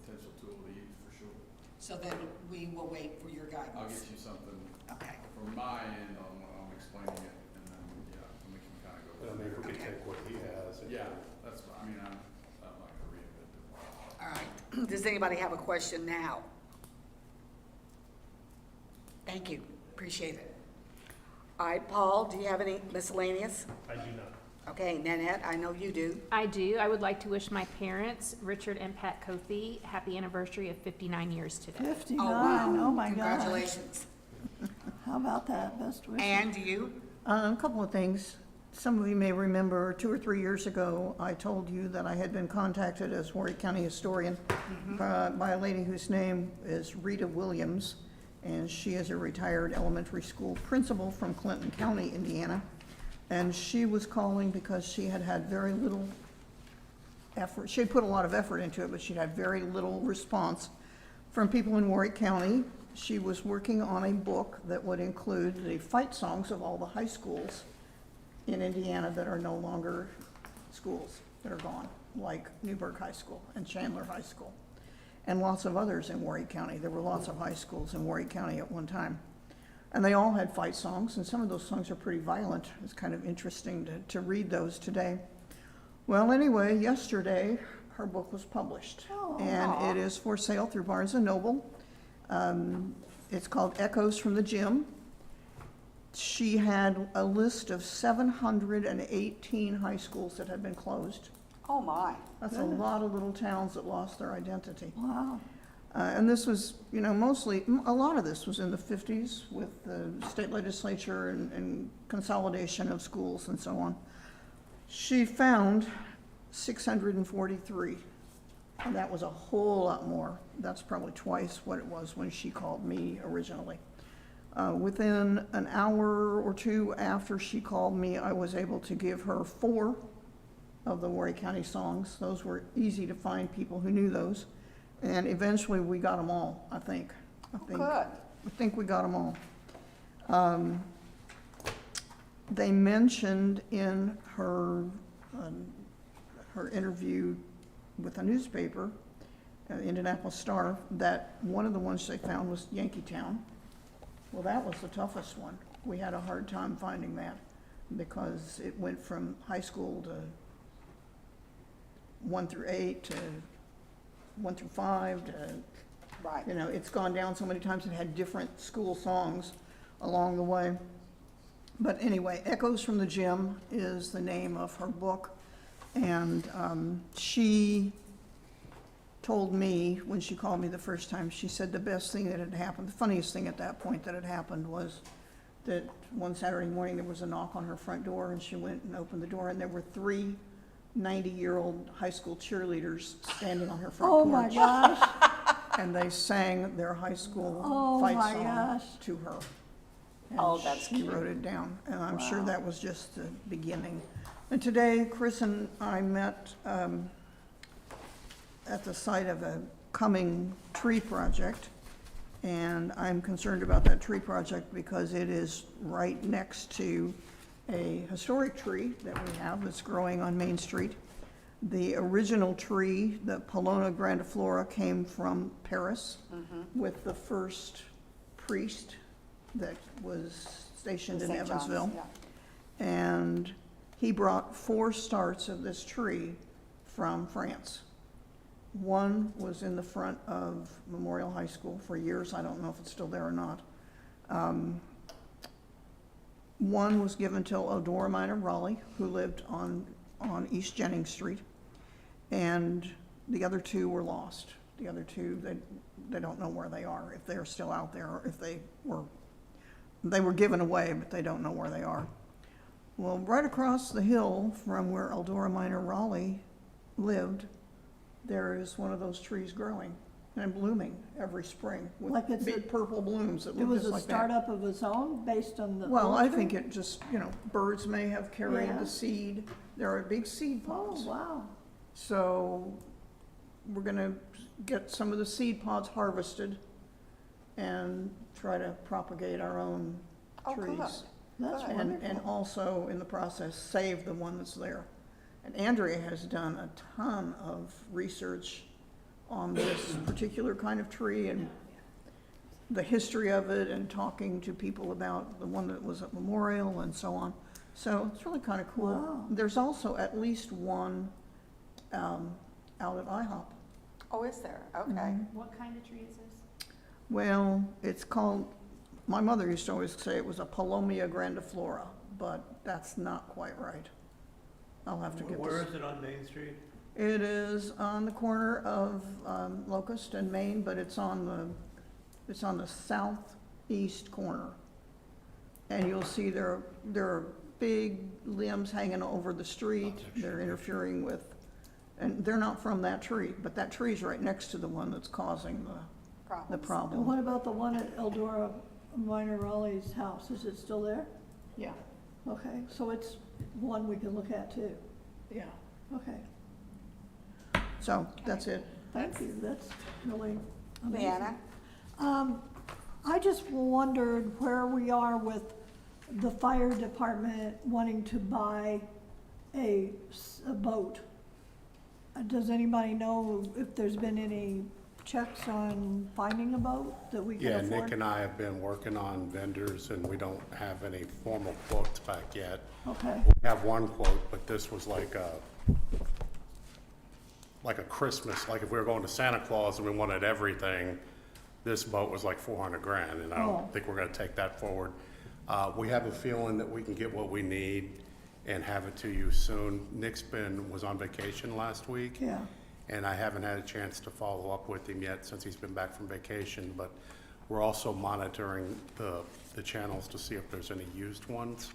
potential tool to use for sure. So then we will wait for your guidance. I'll get you something Okay. from my end on explaining it, and then, yeah, and we can kind of go. But I mean, if we could take what he has. and- Yeah, that's fine. I mean, I'm not gonna reinvent the wheel. All right. Does anybody have a question now? Thank you. Appreciate it. All right, Paul, do you have any miscellaneous? I do not. Okay, Nanette, I know you do. I do. I would like to wish my parents, Richard and Pat Cothy, happy anniversary of 59 years today. 59, oh my gosh. Congratulations. How about that? Best wishes. And you? A couple of things. Some of you may remember 2 or 3 years ago, I told you that I had been contacted as Warwick County historian by a lady whose name is Rita Williams, and she is a retired elementary school principal from Clinton County, Indiana. And she was calling because she had had very little effort. She had put a lot of effort into it, but she'd had very little response from people in Warwick County. She was working on a book that would include the fight songs of all the high schools in Indiana that are no longer schools, that are gone, like Newburgh High School and Chandler High School, and lots of others in Warwick County. There were lots of high schools in Warwick County at one time. And they all had fight songs, and some of those songs are pretty violent. It's kind of interesting to read those today. Well, anyway, yesterday, her book was published. And it is for sale through Barnes & Noble. It's called Echoes from the Gym. She had a list of 718 high schools that had been closed. Oh, my. That's a lot of little towns that lost their identity. Wow. And this was, you know, mostly, a lot of this was in the 50s with the state legislature and consolidation of schools and so on. She found 643, and that was a whole lot more. That's probably twice what it was when she called me originally. Within an hour or two after she called me, I was able to give her 4 of the Warwick County songs. Those were easy to find people who knew those. And eventually we got them all, I think. Good. I think we got them all. They mentioned in her interview with a newspaper, Indianapolis Star, that one of the ones they found was Yankeetown. Well, that was the toughest one. We had a hard time finding that because it went from high school to 1 through 8 to 1 through 5 to, Right. you know, it's gone down so many times. It had different school songs along the way. But anyway, Echoes from the Gym is the name of her book. And she told me, when she called me the first time, she said the best thing that had happened, the funniest thing at that point that had happened was that one Saturday morning there was a knock on her front door, and she went and opened the door, and there were 3 90-year-old high school cheerleaders standing on her front Oh, porch. my gosh. And they sang their high school Oh, fight my song gosh. to her. And Oh, that's she cute. wrote it down, and I'm sure Wow. that was just the beginning. And today, Chris and I met at the site of a coming tree project, and I'm concerned about that tree project because it is right next to a historic tree that we have that's growing on Main Street. The original tree, the Polona grandiflora, came from Paris with the first priest that was stationed in St. John's, Evansville. yeah. And he brought 4 starts of this tree from France. One was in the front of Memorial High School for years. I don't know if it's still there or not. One was given to Eudora Minor Raleigh, who lived on East Jennings Street. And The other two were lost. The other two, they don't know where they are, if they're still out there, or if they were given away, but they don't know where they are. Well, right across the hill from where Eldora Minor Raleigh lived, there is one of those trees growing and blooming every spring Like with it's big purple blooms that It look was just a like that. startup of its own based on the. Well, old I tree? think it just, birds may have carried Yeah. the seed. There are big seed Oh, pods. wow. So we're gonna get some of the seed pods harvested and try to propagate our own trees. That's And wonderful. also, in the process, save the one that's there. And Andrea has done a ton of research on this particular kind of tree and the history of it, and talking to people about the one that was at Memorial and so on. So it's really kind of cool. Wow. There's also at least one out at IHOP. Oh, is there? Okay. Mhm. What kind of tree is this? Well, it's called, my mother used to always say it was a Palomia grandiflora, but that's not quite right. I'll have to get this. Where is it on Main Street? It is on the corner of Locust and Main, but it's on the southeast corner. And you'll see there are big limbs hanging over the street. They're interfering with, and they're not from that tree, but that tree's right next to the one that's causing the And problem. what about the one at Eldora Minor Raleigh's house? Is it still there? Yeah, Okay, so it's one we can look at too. yeah. Okay, So that's it. thank you. That's really amazing. Leanna? I just wondered where we are with the fire department wanting to buy a boat. Does anybody know if there's been any checks on finding a boat that we can Yeah, afford? Nick and I have been working on vendors, and we don't have any formal quotes back yet. Okay, We have one quote, but this was like a Christmas, like if we were going to Santa Claus and we wanted everything, this boat was like 400 grand, and I Oh. don't think we're gonna take that forward. We have a feeling that we can get what we need and have it to you soon. Nick's was on vacation last week. yeah. And I haven't had a chance to follow up with him yet since he's been back from vacation, but we're also monitoring the channels to see if there's any used ones.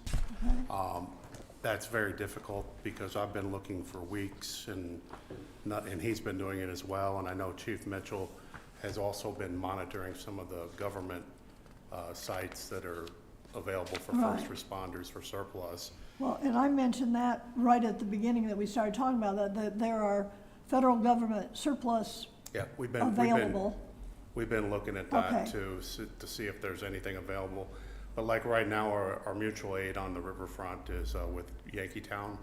That's very difficult because I've been looking for weeks and he's been doing it as well. And I know Chief Mitchell has also been monitoring some of the government sites that are available for first responders for surplus. Well, and I mentioned that right at the beginning that we started talking about, that there are federal government surplus Yeah, available. We've been looking at Okay. that to see if there's anything available. But like right now, our mutual aid on the riverfront is with Yankeetown.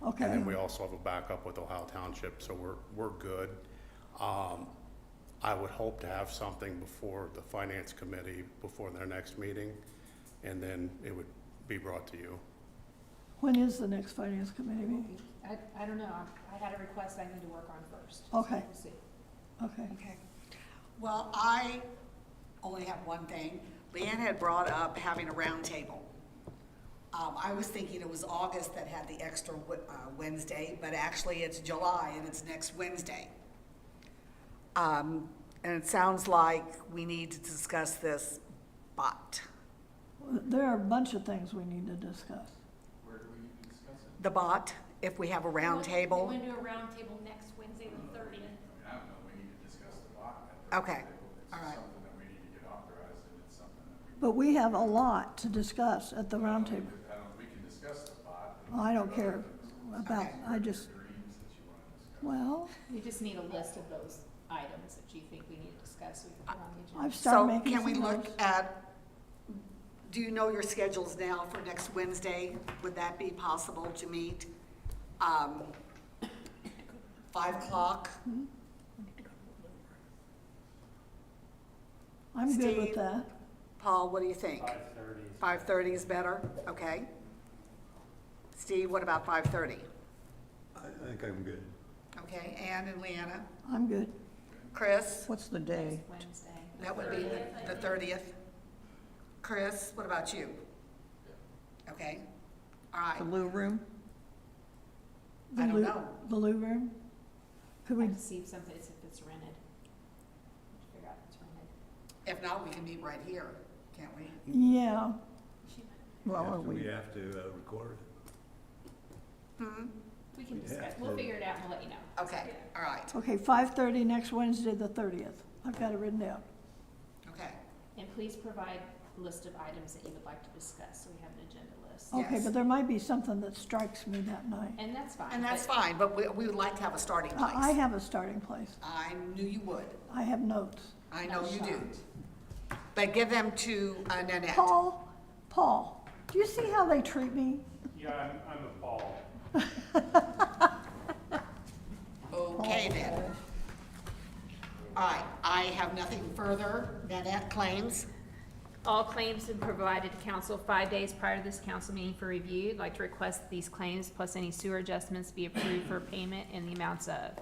Okay. And then we also have a backup with Ohio Township, so we're good. I would hope to have something before the finance committee, before their next meeting, and then it would be brought to you. When is the next finance committee meeting? I don't know. I had a request I need to work on first. Okay. We'll see. Okay. Okay. Well, I only have one thing. Leanne had brought up having a round table. I was thinking it was August that had the extra Wednesday, but actually it's July and it's next Wednesday. And it sounds like we need to discuss this bot. There are a bunch of things we need to discuss. Where do we discuss it? The bot, if we have a round We table. want to do a round table next Wednesday, the 30th. I mean, I don't know, we need to discuss the bot at the Okay. table. It's All right. something that we need to get authorized, and it's something that we. But we have a lot to discuss at the round table. We can discuss the bot. and I don't other care things. about, I just, Dreams that you want to discuss. well, We just need a list of those items that you think we need to discuss, so we can put on the agenda. I've started So making can we some look notes. at, do you know your schedules now for next Wednesday? Would that be possible to meet? 5 o'clock? I'm good with Steve? that. Paul, what do you think? 5:30. 5:30 is better? Okay. Steve, what about 5:30? I think I'm good. Okay, Ann and Leanna? I'm good. Chris? What's the day? Wednesday. That would be the 30th. Chris, what about you? Okay, all right. The Lou Room? I don't Lou- know. The Lou Room? Could I we, have to see if something, if it's rented. Figure out if it's rented. If not, we can meet right here, can't we? yeah, Well, We we, have to record. We can We'd discuss, have we'll to- figure it out and we'll let you know. Okay, all right, okay, 5:30 next Wednesday, the 30th. I've got it written down. okay. And please provide a list of items that you would like to discuss, so we have an agenda list. Okay, Yes. but there might be something that strikes me that night. And that's fine. And that's but- fine, but we would like to have a starting place. I have a starting place. I knew you would. I have notes. I know Not you do. shocked. But give them to Nanette. Paul, do you see how they treat me? Yeah, I'm appalled. Okay then. All right, I have nothing further. Nanette, claims? All claims have been provided to council 5 days prior to this council meeting for review. I'd like to request that these claims plus any sewer adjustments be approved for payment in the amounts of: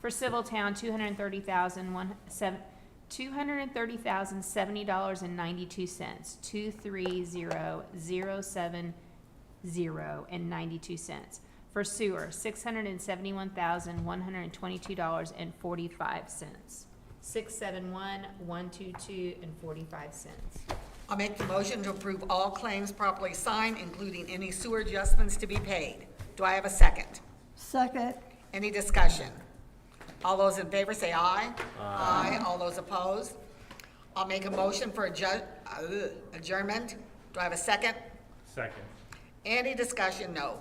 for Civil Town, $230,070.92, 230,070.92. For sewer, $671,122.45, 671,122.45. I'll make the motion to approve all claims properly signed, including any sewer adjustments to be paid. Do I have a second? Second, Any discussion? All those in favor say aye. Aye. All those opposed? I'll make a motion for adjournment. Do I have a second? Second. Any discussion? No.